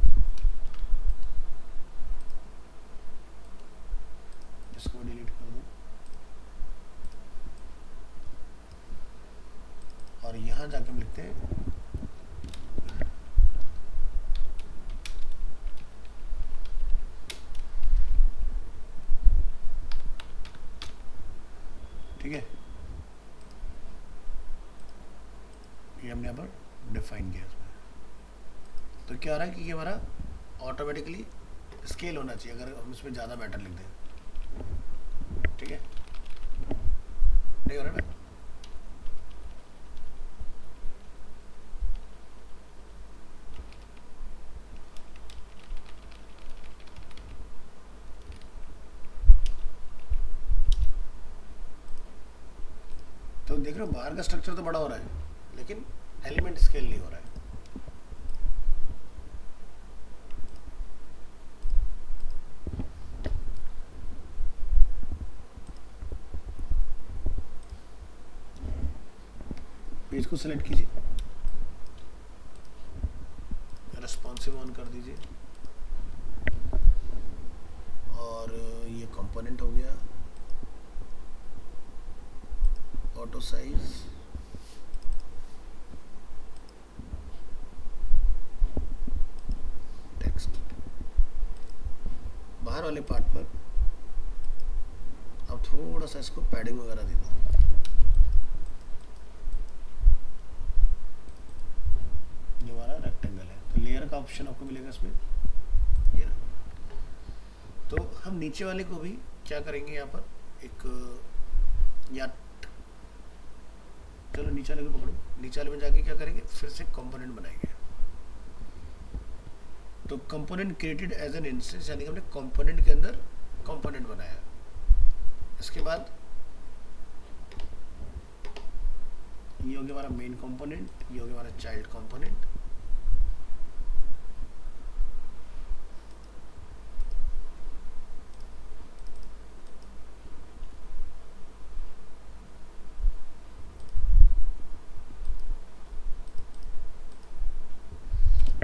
इसको डिलीट कर दो, और यहाँ जाके हम लिखते हैं ठीक है, ये हमने यहाँ पर डिफाइन किया इसमें। तो क्या हो रहा है कि ये हमारा ऑटोमेटिकली स्केल होना चाहिए अगर हम इसमें ज़्यादा मैटर लिख दें, ठीक है, नहीं हो रहा ना। तो देख रहे हो बाहर का स्ट्रक्चर तो बड़ा हो रहा है लेकिन एलिमेंट स्केल नहीं हो रहा है। पेज को सेलेक्ट कीजिए, रेस्पॉन्सिव ऑन कर दीजिए, और ये कंपोनेंट हो गया, ऑटो साइज, टेक्स्ट, बाहर वाले पार्ट पर अब थोड़ा सा इसको पैडिंग वगैरह दे दो। जो हमारा रेक्टेंगल है तो लेयर का ऑप्शन आपको मिलेगा इसमें, ये ना। तो हम नीचे वाले को भी क्या करेंगे, यहाँ पर एक या चलो नीचे वाले को पकड़ो, नीचे वाले में जाके क्या करेंगे, फिर से कंपोनेंट बनाएंगे। तो component created as an instance, यानी कि हमने कंपोनेंट के अंदर कंपोनेंट बनाया। इसके बाद ये हो गया हमारा मेन कंपोनेंट, ये हो गया हमारा चाइल्ड कंपोनेंट।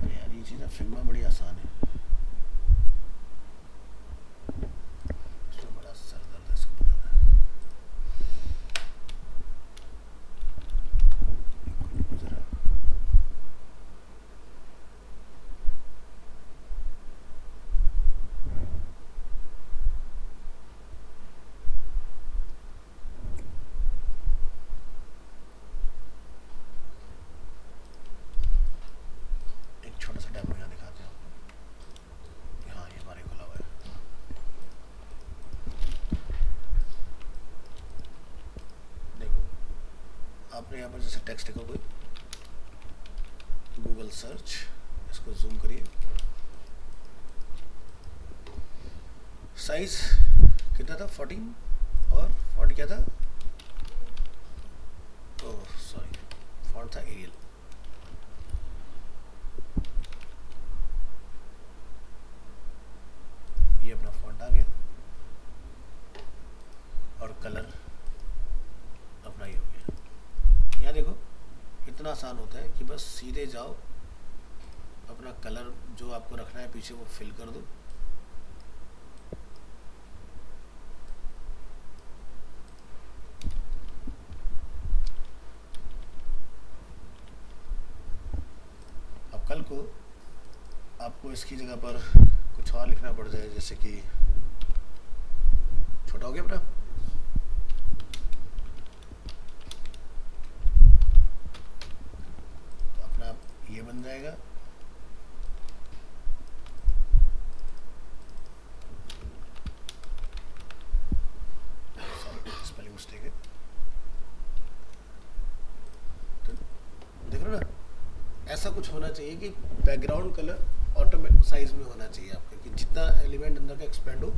यार ये चीज़ फिल्मा बड़ी आसान है, इसमें बड़ा सर दर्द है इसको बनाना। जरा एक छोटा सा डेमो यहाँ दिखाते हैं आपको। अपने यहाँ पर जैसे टेक्स्ट लिखो कोई, गूगल सर्च, इसको जूम करिए, साइज कितना था 14 और फॉन्ट क्या था, ओह सॉरी फॉन्ट था एरियल। ये अपना फॉन्ट आ गया और कलर अपना ही हो गया। यहाँ देखो इतना आसान होता है कि बस सीधे जाओ, अपना कलर जो आपको रखना है पीछे वो फिल कर दो, अब कल को आपको इसकी जगह पर कुछ और लिखना पड़ जाए, जैसे कि छोटा हो गया अपना, तो अपना ये बन जाएगा, स्पेलिंग मिस्टेक है, तो देख रहे हो ना, ऐसा कुछ होना चाहिए कि बैकग्राउंड कलर ऑटोमेटिक साइज में होना चाहिए आपका, कि जितना एलिमेंट अंदर का एक्सपेंड हो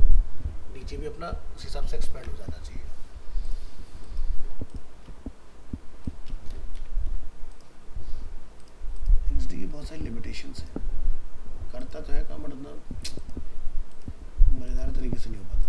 नीचे भी अपना उस हिसाब से एक्सपेंड हो जाना चाहिए। XD की बहुत सारी लिमिटेशंस है, करता तो है काम बट उतना मज़ेदार तरीके से नहीं हो पाता।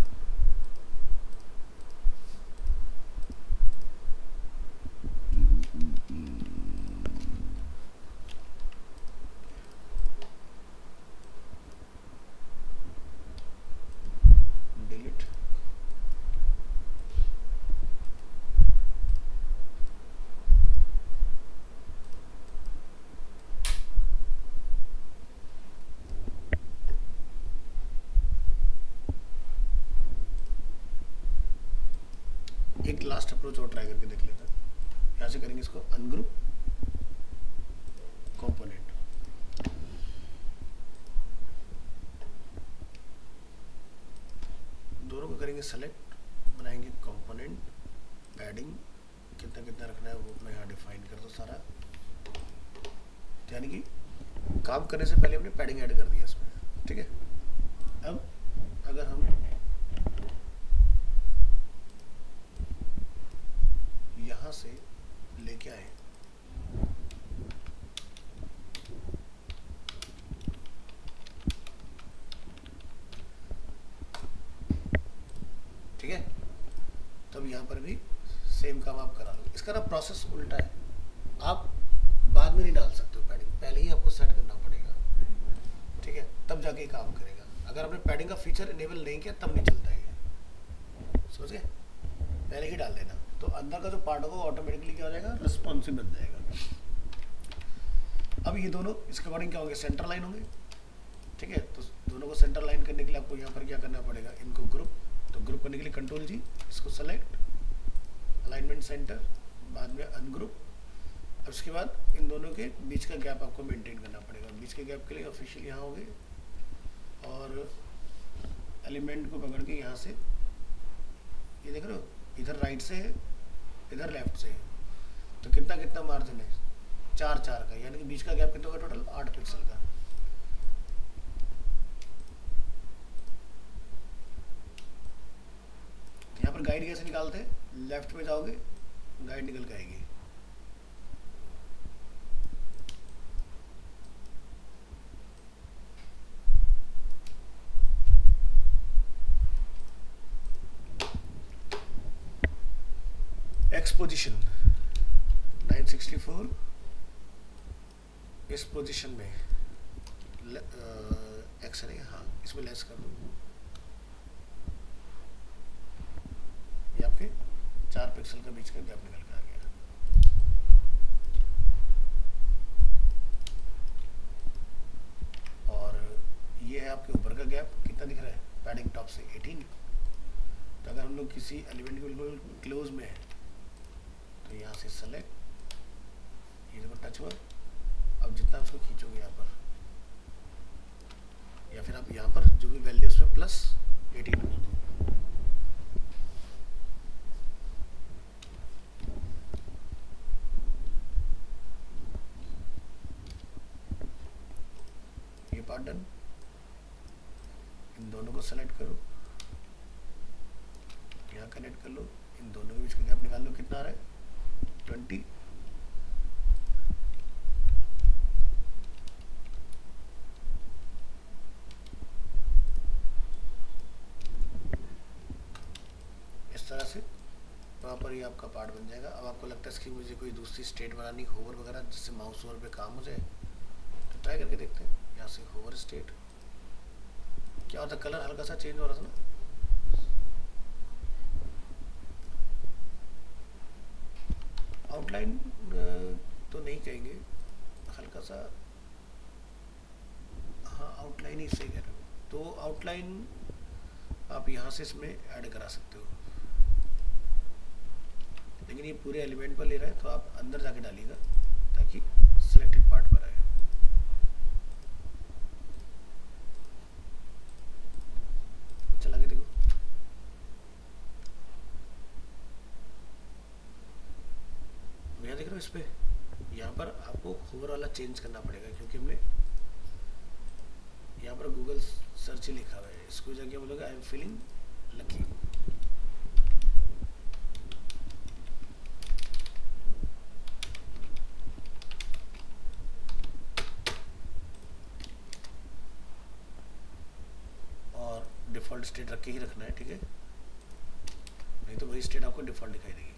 एक लास्ट अप्रोच और ट्राई करके देख लेते हैं। यहाँ से करेंगे इसको अनग्रुप कंपोनेंट, दोनों को करेंगे सेलेक्ट, बनाएंगे कंपोनेंट, पैडिंग कितना कितना रखना है वो अपना यहाँ डिफाइन कर दो सारा, यानी कि काम करने से पहले हमने पैडिंग ऐड कर दिया इसमें, ठीक है। अब अगर हम यहाँ से लेके आए ठीक है, तब यहाँ पर भी सेम काम आप करा लो। इसका ना प्रोसेस उल्टा है, आप बाद में नहीं डाल सकते हो पैडिंग, पहले ही आपको सेट करना पड़ेगा, ठीक है, तब जाके काम करेगा। अगर आपने पैडिंग का फीचर इनेबल नहीं किया तब नहीं चलता है, समझ गए, पहले ही डाल देना, तो अंदर का जो पार्ट होगा ऑटोमेटिकली क्या हो जाएगा, रिस्पॉन्सिव बन जाएगा। अब ये दोनों इसके अकॉर्डिंग क्या होंगे, सेंटर लाइन होंगे, ठीक है। तो दोनों को सेंटर लाइन करने के लिए आपको यहाँ पर क्या करना पड़ेगा, इनको ग्रुप, तो ग्रुप करने के लिए कंट्रोल जी, इसको सेलेक्ट, अलाइनमेंट सेंटर, बाद में अनग्रुप। अब उसके बाद इन दोनों के बीच का गैप आपको मेंटेन करना पड़ेगा, बीच के गैप के लिए ऑफिशियल यहाँ होंगे और एलिमेंट को पकड़ के यहाँ से, ये देख रहे हो इधर राइट से है इधर लेफ्ट से है, तो कितना कितना मार्जिन है, 4 4 का, यानी कि बीच का गैप कितना होगा टोटल 8 पिक्सल का। यहाँ पर गाइड कैसे निकालते हैं, लेफ्ट में जाओगे गाइड निकल के आएगी, एक्स पोजीशन 964, इस पोजीशन में एक्स है, हाँ इसमें लेस कर दो, ये आपके 4 पिक्सल का बीच का गैप निकल के आ गया। और ये है आपके ऊपर का गैप, कितना दिख रहा है, पैडिंग टॉप से 18। तो अगर हम लोग किसी एलिमेंट के बिल्कुल क्लोज में है तो यहाँ से सेलेक्ट, ये देखो टच हुआ, अब जितना उसको खींचोगे यहाँ पर, या फिर आप यहाँ पर जो भी वैल्यू उसमें प्लस 18 कर दो, इन दोनों को सेलेक्ट करो, यहाँ कनेक्ट कर लो, इन दोनों के बीच का गैप निकाल लो, कितना आ रहा है 20। इस तरह से प्रॉपर ये आपका पार्ट बन जाएगा। अब आपको लगता है इसकी मुझे कोई दूसरी स्टेट बनानी, होवर वगैरह, जिससे माउस ओवर पे काम हो जाए, तो ट्राई करके देखते हैं। यहाँ से होवर स्टेट, क्या होता है कलर हल्का सा चेंज हो रहा था ना, आउटलाइन तो नहीं कहेंगे, हल्का सा, हाँ आउटलाइन ही सही कह रहे हो। तो आउटलाइन आप यहाँ से इसमें ऐड करा सकते हो, लेकिन ये पूरे एलिमेंट पर ले रहा है तो आप अंदर जाके डालिएगा ताकि सिलेक्टेड पार्ट पर आए। चला के देखो, यहाँ देख रहे हो, इस पे यहाँ पर आपको होवर वाला चेंज करना पड़ेगा, क्योंकि हमने यहाँ पर गूगल सर्च ही लिखा हुआ है, इसको जाके बोलोगे आई एम फीलिंग लकी। और डिफ़ॉल्ट स्टेट रख के ही रखना है, ठीक है, नहीं तो वही स्टेट आपको डिफ़ॉल्ट दिखाई देगी।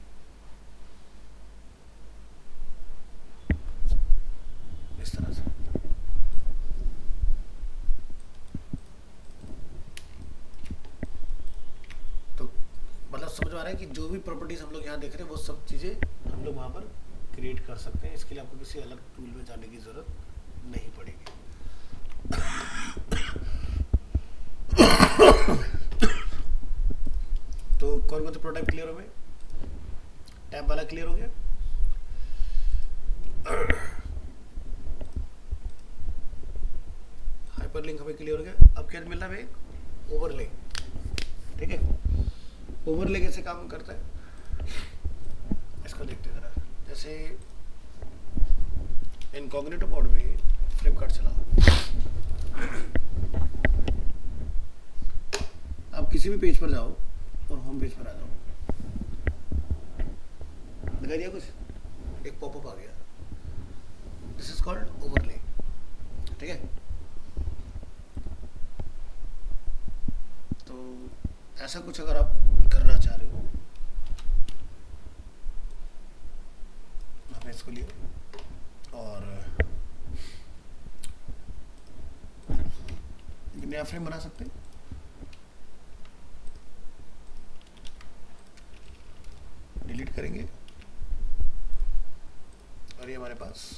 इस तरह से तो मतलब समझ में आ रहा है कि जो भी प्रॉपर्टीज हम लोग यहाँ देख रहे हैं वो सब चीज़ें हम लोग वहाँ पर क्रिएट कर सकते हैं। इसके लिए आपको किसी अलग टूल में जाने की ज़रूरत नहीं पड़ेगी। तो कौन कौन से प्रोडक्ट क्लियर हो गए? टैब वाला क्लियर हो गया, हाइपरलिंक हमें क्लियर हो गया। अब क्या मिल रहा है हमें? ओवरले, ठीक है। ओवरले कैसे काम करता है इसको देखते हैं जरा। जैसे इनकॉग्निटो मोड में फ्लिपकार्ट चलाओ, आप किसी भी पेज पर जाओ और होम पेज पर आ जाओ, दिखाई दिया कुछ, एक पॉपअप आ गया, दिस इज कॉल्ड ओवरले, ठीक है। तो ऐसा कुछ अगर आप करना चाह रहे हो, हमें इसको लिए और नया फ्रेम बना सकते हैं। डिलीट करेंगे और ये हमारे पास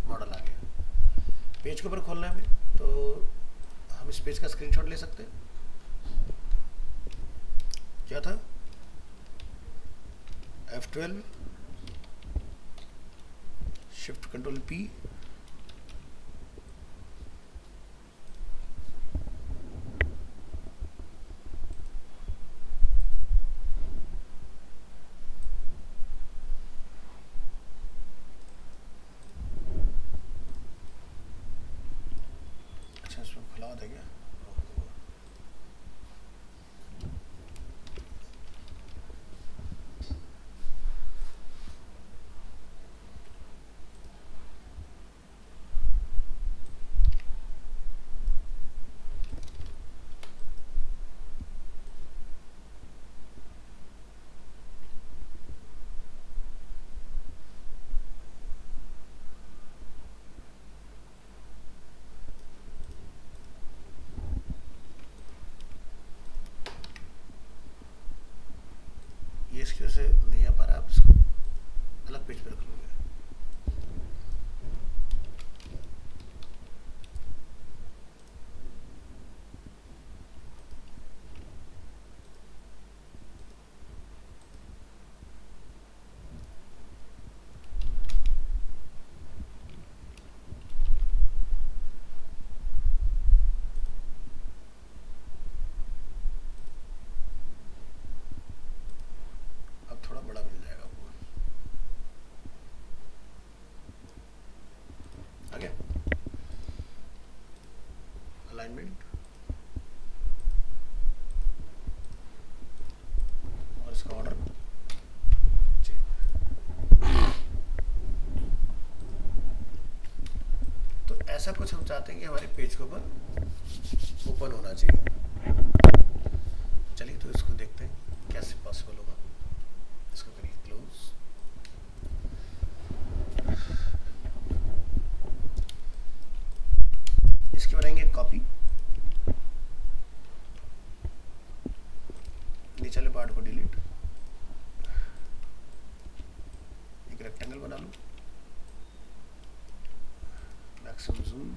मॉडल आ गया। पेज के ऊपर खोलना है हमें, तो हम इस पेज का स्क्रीनशॉट ले सकते हैं। क्या था? F12 शिफ्ट कंट्रोल P, अच्छा इसमें खुला होता है क्या? ये इसकी वजह से नहीं आ पा रहा, आप इसको अलग पेज पर रख लोगे। अब थोड़ा बड़ा मिल जाएगा आपको, आ गया अलाइनमेंट। ऐसा कुछ हम चाहते हैं कि हमारे पेज के ऊपर ओपन होना चाहिए। चलिए तो इसको देखते हैं कैसे पॉसिबल होगा। इसको करिए क्लोज। इसकी बनाएंगे कॉपी, नीचे वाले पार्ट को डिलीट, एक रेक्टेंगल बना लो, मैक्सिमम जूम,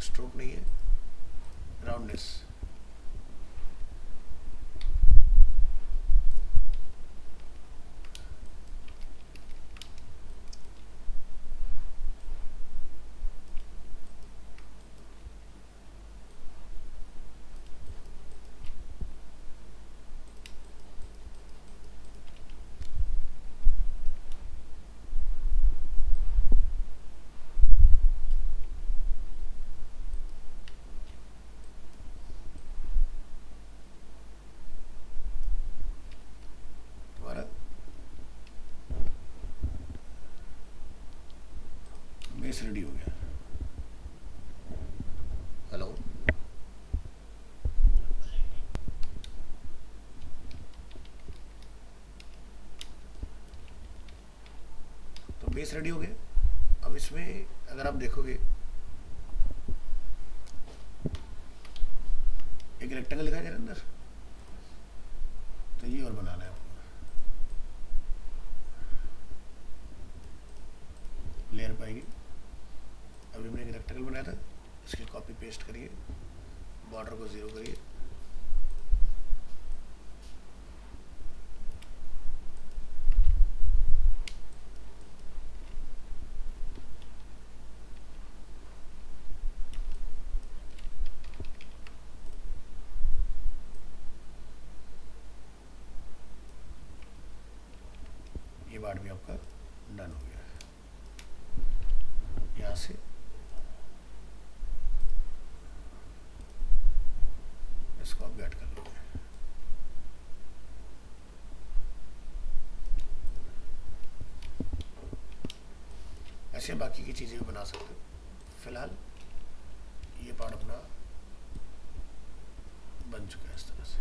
स्ट्रोक नहीं है, राउंडनेस, बेस रेडी हो गया। हेलो, तो बेस रेडी हो गया। अब इसमें अगर आप देखोगे एक रेक्टेंगल दिखाई दे रहा है अंदर, तो ये और बनाना है आपको। लेयर पाएगी, अभी हमने एक रेक्टेंगल बनाया था, इसकी कॉपी पेस्ट करिए, बॉर्डर को 0 करिए, ये पार्ट भी आपका डन हो गया। यहाँ से इसको आप ऐड कर लो। ऐसे बाकी की चीज़ें भी बना सकते हो। फिलहाल ये पार्ट अपना बन चुका है इस तरह से,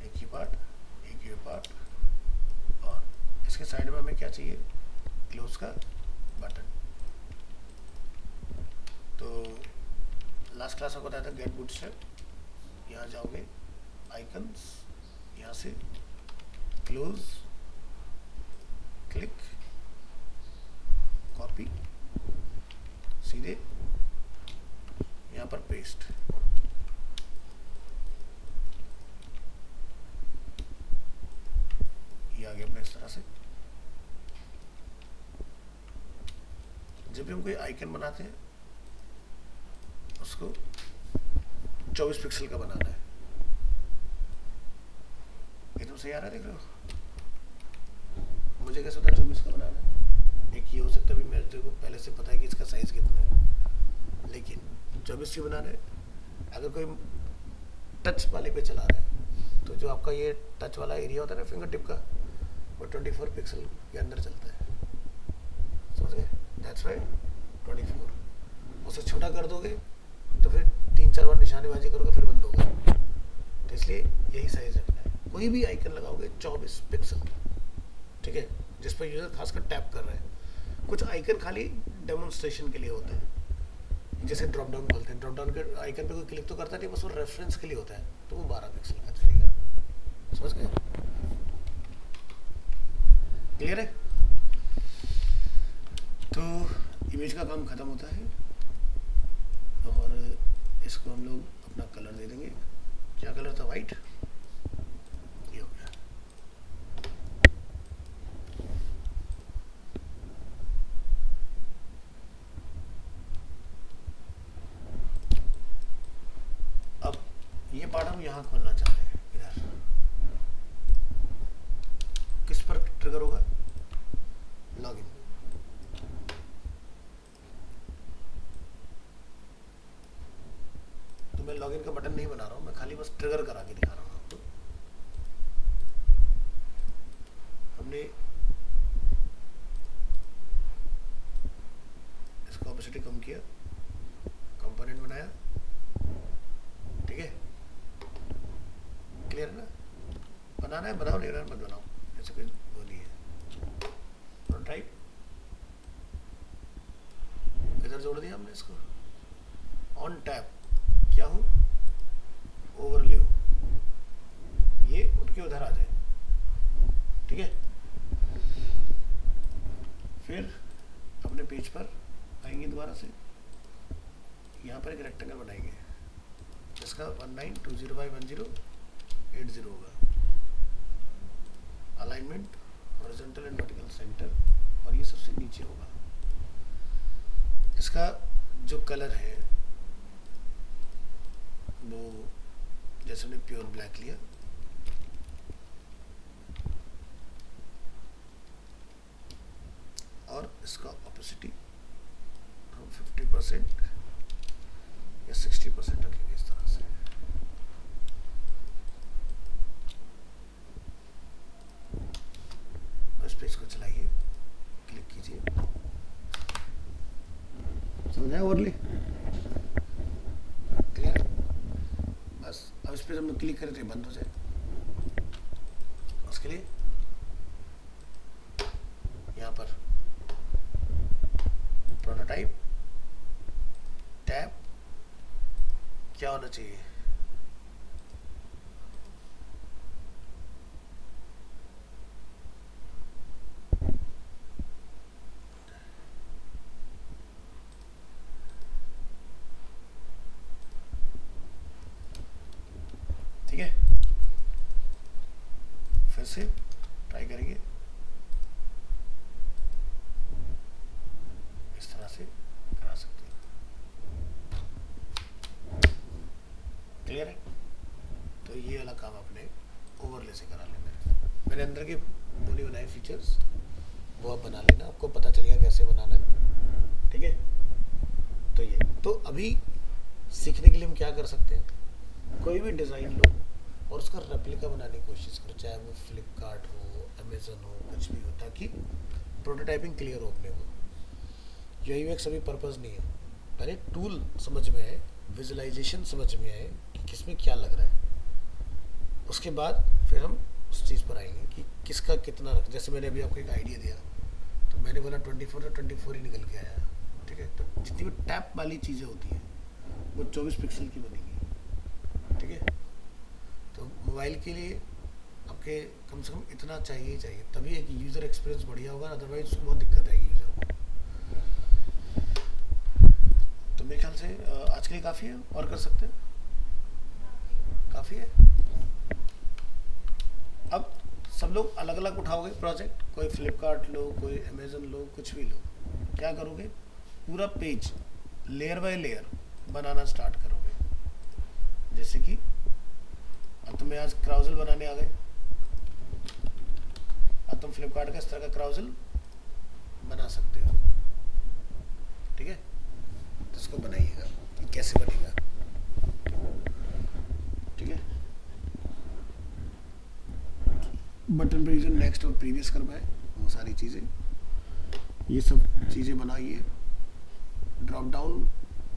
एक ही पार्ट, एक ये पार्ट, और इसके साइड में हमें क्या चाहिए, क्लोज का बटन। तो लास्ट क्लास में बताया था गेट बूटस्ट्रैप, यहाँ जाओगे आइकन्स, यहाँ से क्लोज, क्लिक, कॉपी, सीधे यहाँ पर पेस्ट। ये आ गया अपने इस तरह से। जब भी हम कोई आइकन बनाते हैं उसको 24 पिक्सल का बनाना है। एकदम सही आ रहा है, देख रहे हो? मुझे कैसे पता 24 का बनाना है? एक ये हो सकता है भी मेरे को पहले से पता है कि इसका साइज कितना है, लेकिन 24 की बनाना है। अगर कोई टच वाले पे चला रहा है तो जो आपका ये टच वाला एरिया होता है ना फिंगर टिप का, वो 24 पिक्सल के अंदर चलता है, समझ गए? That's right, 24। उसे छोटा कर दोगे तो फिर 3-4 बार निशानेबाजी करोगे फिर बंद होगा। तो इसलिए यही साइज रखना है। कोई भी आइकन लगाओगे 24 पिक्सल, ठीक है, जिस पर यूजर खासकर टैप कर रहे हैं। कुछ आइकन खाली डेमोन्स्ट्रेशन के लिए होते हैं, जैसे ड्रॉप डाउन बोलते हैं। ड्रॉप डाउन के आइकन पे कोई क्लिक तो करता नहीं, बस वो रेफरेंस के लिए होता है, तो वो 12 पिक्सल का चलेगा। समझ गए? क्लियर है? तो इमेज का काम खत्म होता है और इसको हम लोग अपना कलर दे देंगे। क्या कलर था? वाइट। ये हो गया। अब ये पार्ट हम यहाँ खोलना चाहते हैं। इधर किस पर ट्रिगर होगा? लॉगिन। तो मैं लॉगिन का बटन नहीं बना रहा हूँ, मैं खाली बस ट्रिगर करा के दिखा रहा हूँ आपको। हमने ओपेसिटी कम किया, कंपोनेंट बनाया, ठीक है, क्लियर है ना? बनाना है बनाओ, नहीं मत बनाओ, ऐसे कोई वो नहीं है। प्रोटोटाइप इधर जोड़ दिया हमने इसको, ऑन टैप क्या हो, ओवरले हो, ये उनके उधर आ जाए, ठीक है। फिर अपने पेज पर आएंगे दोबारा से, यहाँ पर एक रेक्टेंगल बनाएंगे जिसका 1920x1080 होगा, alignment horizontal and vertical centre, और ये सबसे नीचे होगा। इसका जो कलर है वो जैसे हमने प्योर ब्लैक लिया, और इसका ऑपोसिटी हम 50% या 60% रखेंगे इस तरह से। इस पेज को चलाइए, क्लिक कीजिए, समझ आया ओवरले, क्लियर। बस अब इस पेज हम क्लिक करें तो ये बंद हो जाए, उसके लिए यहाँ पर प्रोटोटाइप टैब क्या होना चाहिए, ठीक है। फिर से ट्राई करेंगे, इस तरह से करा सकते हैं, क्लियर है। तो ये वाला काम अपने ओवरले से करा लेना है। मैंने अंदर के बोली बनाए फीचर्स, वो आप बना लेना, आपको पता चलेगा कैसे बनाना है, ठीक है। तो ये तो अभी सीखने के लिए हम क्या कर सकते हैं, कोई भी डिज़ाइन लो और उसका रेप्लिका बनाने की कोशिश करो, चाहे वो फ्लिपकार्ट हो, अमेजन हो, कुछ भी हो, ताकि प्रोटोटाइपिंग क्लियर हो अपने को। यही एक सभी पर्पज़ नहीं है, पहले टूल समझ में आए, विजुअलाइजेशन समझ में आए कि किसमें क्या लग रहा है, उसके बाद फिर हम उस चीज़ पर आएंगे कि किसका कितना रख। जैसे मैंने अभी आपको एक आइडिया दिया, तो मैंने बोला 24 तो 24 ही निकल के आया, ठीक है। तो जितनी भी टैप वाली चीज़ें होती हैं वो 24 पिक्सल की बनेगी, ठीक है। तो मोबाइल के लिए आपके कम से कम इतना चाहिए ही चाहिए, तभी एक यूज़र एक्सपीरियंस बढ़िया होगा, अदरवाइज उसको बहुत दिक्कत आएगी यूज़र को। तो मेरे ख्याल से आज के लिए काफ़ी है, और कर सकते हैं, काफ़ी है। अब सब लोग अलग अलग उठाओगे प्रोजेक्ट, कोई फ्लिपकार्ट लो, कोई अमेजन लो, कुछ भी लो, क्या करोगे, पूरा page layer by layer banana start करोगे। जैसे कि अब तुम्हें आज क्राउजल बनाने आ गए, अब तुम फ्लिपकार्ट का इस तरह का क्राउजल बना सकते हो, ठीक है। तो इसको बनाइएगा, कैसे बनेगा, ठीक है। बटन पे रीजन नेक्स्ट और प्रीवियस कर पाए, वो सारी चीज़ें, ये सब चीज़ें बनाइए। ड्रॉप डाउन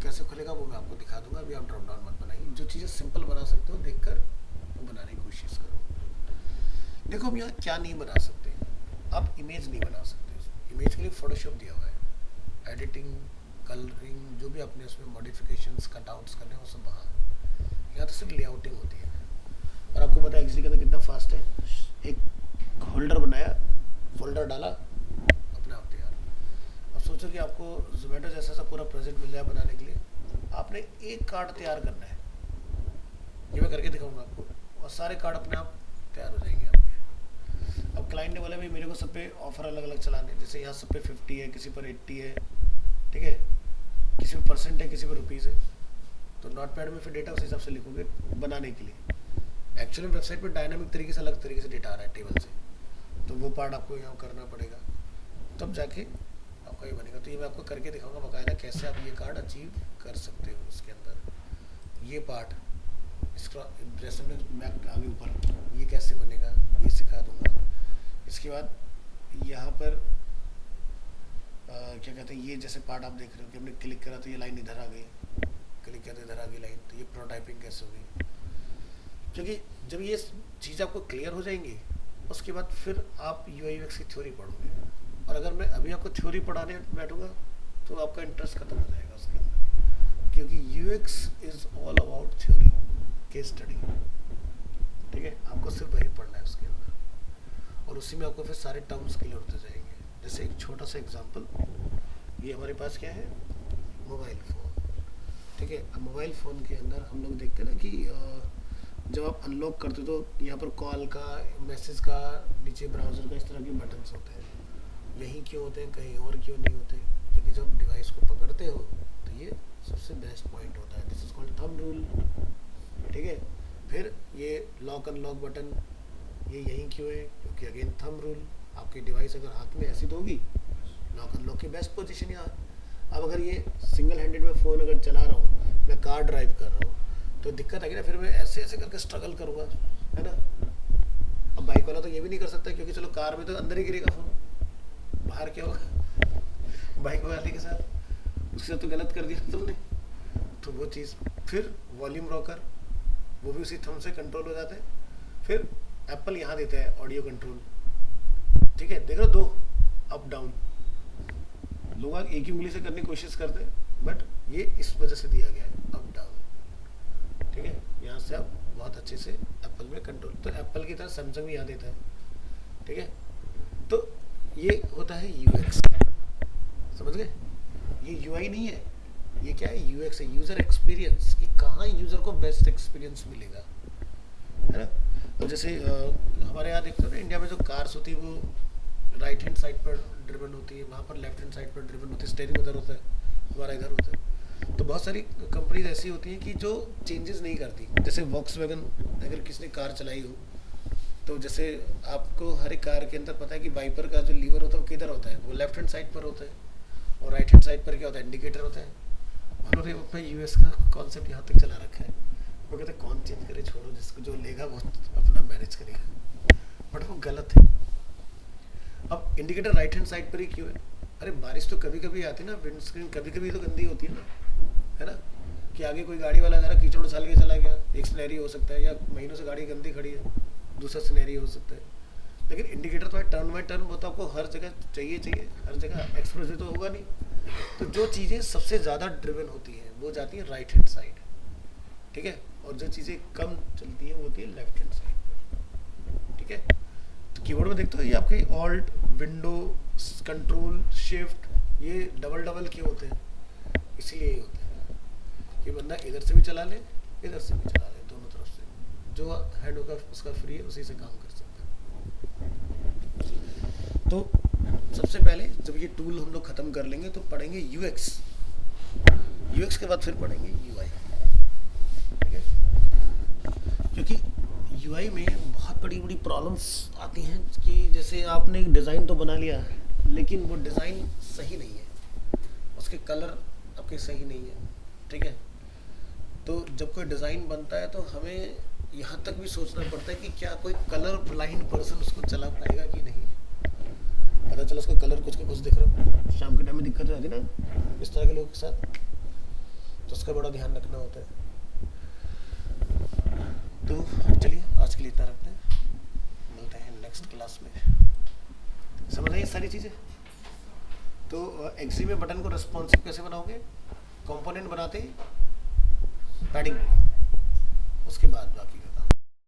कैसे खुलेगा वो मैं आपको दिखा दूंगा, अभी आप ड्रॉप डाउन मत बनाइए, जो चीज़ें सिंपल बना सकते हो देखकर वो बनाने की कोशिश करो। देखो हम यहाँ क्या नहीं बना सकते, आप इमेज नहीं बना सकते, इमेज के लिए फोटोशॉप दिया हुआ है, एडिटिंग, कलरिंग, जो भी आपने उसमें मॉडिफिकेशंस, कटआउट्स करने वो सब वहाँ। यहाँ तो सिर्फ लेआउटिंग होती है, और आपको पता है XD के अंदर कितना फास्ट है, एक होल्डर बनाया, फोल्डर डाला, अपने आप तैयार। अब सोचो कि आपको जोमेटो जैसा सा पूरा प्रोजेक्ट मिल जाए बनाने के लिए, आपने एक कार्ड तैयार करना है, ये मैं करके दिखाऊंगा आपको, और सारे कार्ड अपने आप तैयार हो जाएंगे आपके। अब क्लाइंट ने बोला भाई मेरे को सब पे ऑफर अलग अलग चलाने, जैसे यहाँ सब पे 50 है, किसी पर 80 है, ठीक है, किसी पे % है, किसी पे रुपीज़ है, तो नोटपैड में फिर डेटा उस हिसाब से लिखोगे बनाने के लिए। एक्चुअली वेबसाइट पे डायनामिक तरीके से अलग तरीके से डेटा आ रहा है टेबल से, तो वो पार्ट आपको यहाँ करना पड़ेगा, तब जाके आपका ये बनेगा। तो ये मैं आपको करके दिखाऊंगा बाकायदा कैसे आप ये कार्ड अचीव कर सकते हो। उसके अंदर ये पार्ट, इसका जैसे मैं आगे ऊपर ये कैसे बनेगा ये सिखा दूंगा। इसके बाद यहाँ पर क्या कहते हैं, ये जैसे पार्ट आप देख रहे हो कि हमने क्लिक करा तो ये लाइन इधर आ गई, क्लिक किया तो इधर आ गई लाइन, तो ये प्रोटोटाइपिंग कैसे होगी? क्योंकि जब ये चीज़ आपको क्लियर हो जाएंगी उसके बाद फिर आप यूआई यूएक्स की थ्योरी पढ़ोगे। और अगर मैं अभी आपको थ्योरी पढ़ाने बैठूंगा तो आपका इंटरेस्ट खत्म हो जाएगा उसके अंदर, क्योंकि UX is all about theory, case study. ठीक है, आपको सिर्फ वही पढ़ना है उसके अंदर, और उसी में आपको फिर सारे टर्म्स क्लियर होते जाएंगे। जैसे एक छोटा सा एग्जांपल, ये हमारे पास क्या है, मोबाइल फ़ोन। ठीक है, अब मोबाइल फ़ोन के अंदर हम लोग देखते हैं ना कि जब आप अनलॉक करते हो तो यहाँ पर कॉल का, मैसेज का, नीचे ब्राउज़र का, इस तरह के बटन्स होते हैं। यहीं क्यों होते हैं, कहीं और क्यों नहीं होते? क्योंकि जब डिवाइस को पकड़ते हो तो ये सबसे बेस्ट पॉइंट होता है, this is called thumb rule. ठीक है, फिर ये लॉक अनलॉक बटन, ये यहीं क्यों है? क्योंकि अगेन थंब रूल। आपकी डिवाइस अगर हाथ में ऐसी तो होगी, लॉक अनलॉक की बेस्ट पोजीशन यहाँ। अब अगर ये सिंगल हैंडेड में फ़ोन अगर चला रहा हूँ, मैं कार ड्राइव कर रहा हूँ, तो दिक्कत आएगी ना, फिर मैं ऐसे ऐसे करके स्ट्रगल करूँगा, है ना। अब बाइक वाला तो ये भी नहीं कर सकता, क्योंकि चलो कार में तो अंदर ही गिरेगा फ़ोन, बाहर क्या होगा बाइक वाले के साथ, उसके साथ तो गलत कर दिया तुमने। तो वो चीज़, फिर वॉल्यूम रॉकर, वो भी उसी थंब से कंट्रोल हो जाता है। फिर एप्पल यहाँ देता है ऑडियो कंट्रोल। ठीक है, देख रहे हो, दो अप डाउन, लोग एक ही उंगली से करने की कोशिश करते हैं, बट ये इस वजह से दिया गया है, अप डाउन। ठीक है, यहाँ से आप बहुत अच्छे से एप्पल में कंट्रोल, तो एप्पल की तरह सैमसंग भी यहाँ देता है। ठीक है, तो ये होता है यूएक्स, समझ गए? ये यूआई नहीं है, ये क्या है, यूएक्स है, यूज़र एक्सपीरियंस, कि कहाँ यूज़र को बेस्ट एक्सपीरियंस मिलेगा, है ना। तो जैसे हमारे यहाँ देखते हो ना, इंडिया में जो कार्स होती है वो राइट हैंड साइड पर ड्रिवन होती है, वहाँ पर लेफ्ट हैंड साइड पर ड्रिवन होती है, स्टीयरिंग उधर होता है, हमारा इधर होता है। तो बहुत सारी कंपनीज ऐसी होती हैं कि जो चेंजेस नहीं करती। जैसे वॉक्सवैगन, अगर किसी ने कार चलाई हो, तो जैसे आपको हर एक कार के अंदर पता है कि वाइपर का जो लीवर होता है वो किधर होता है, वो लेफ्ट हैंड साइड पर होता है, और राइट हैंड साइड पर क्या होता है, इंडिकेटर होता है। उन्होंने अपना यूएस का कॉन्सेप्ट यहाँ तक चला रखा है। वो कहते हैं कौन चेंज करे, छोड़ो, जिसको जो लेगा वो अपना मैनेज करेगा, बट वो गलत है। अब इंडिकेटर राइट हैंड साइड पर ही क्यों है? अरे बारिश तो कभी कभी आती है ना, विंड स्क्रीन कभी कभी तो गंदी होती है ना, है ना, कि आगे कोई गाड़ी वाला जरा कीचड़ उछाल के चला गया, एक सिनेरियो हो सकता है, या महीनों से गाड़ी गंदी खड़ी है, दूसरा सिनेरियो हो सकता है। लेकिन इंडिकेटर तो है टर्न बाय टर्न, वो तो आपको हर जगह चाहिए, हर जगह एक्सप्रेस वे तो होगा नहीं। तो जो चीज़ें सबसे ज़्यादा ड्रिवन होती हैं वो जाती है राइट हैंड साइड, ठीक है, और जो चीज़ें कम चलती हैं वो होती है लेफ्ट हैंड साइड। ठीक है, तो कीबोर्ड में देखते हो ये आपके ऑल्ट, विंडो, कंट्रोल, शिफ्ट, ये डबल डबल क्यों होते हैं? इसीलिए ये होते हैं कि बंदा इधर से भी चला ले, इधर से भी चला ले, दोनों तरफ से, जो हैंड होगा उसका फ्री है, उसी से काम कर सकता है। तो सबसे पहले जब ये टूल हम लोग ख़त्म कर लेंगे तो पढ़ेंगे यूएक्स, यूएक्स के बाद फिर पढ़ेंगे यूआई। ठीक है, क्योंकि यूआई में बहुत बड़ी बड़ी प्रॉब्लम्स आती हैं कि जैसे आपने एक डिज़ाइन तो बना लिया लेकिन वो डिज़ाइन सही नहीं है, उसके कलर आपके सही नहीं है। ठीक है, तो जब कोई डिज़ाइन बनता है तो हमें यहाँ तक भी सोचना पड़ता है कि क्या कोई कलर ब्लाइंड पर्सन उसको चला पाएगा कि नहीं। पता चला उसका कलर कुछ का कुछ दिख रहा है, शाम के टाइम में दिक्कत आती है ना इस तरह के लोगों के साथ, तो उसका बड़ा ध्यान रखना होता है। तो चलिए आज के लिए इतना रखते हैं, मिलते हैं नेक्स्ट क्लास में। समझ आइए सारी चीज़ें। तो एक्सी में बटन को रेस्पॉन्सिव कैसे बनाओगे, कंपोनेंट बनाते ही पैडिंग, उसके बाद बाकी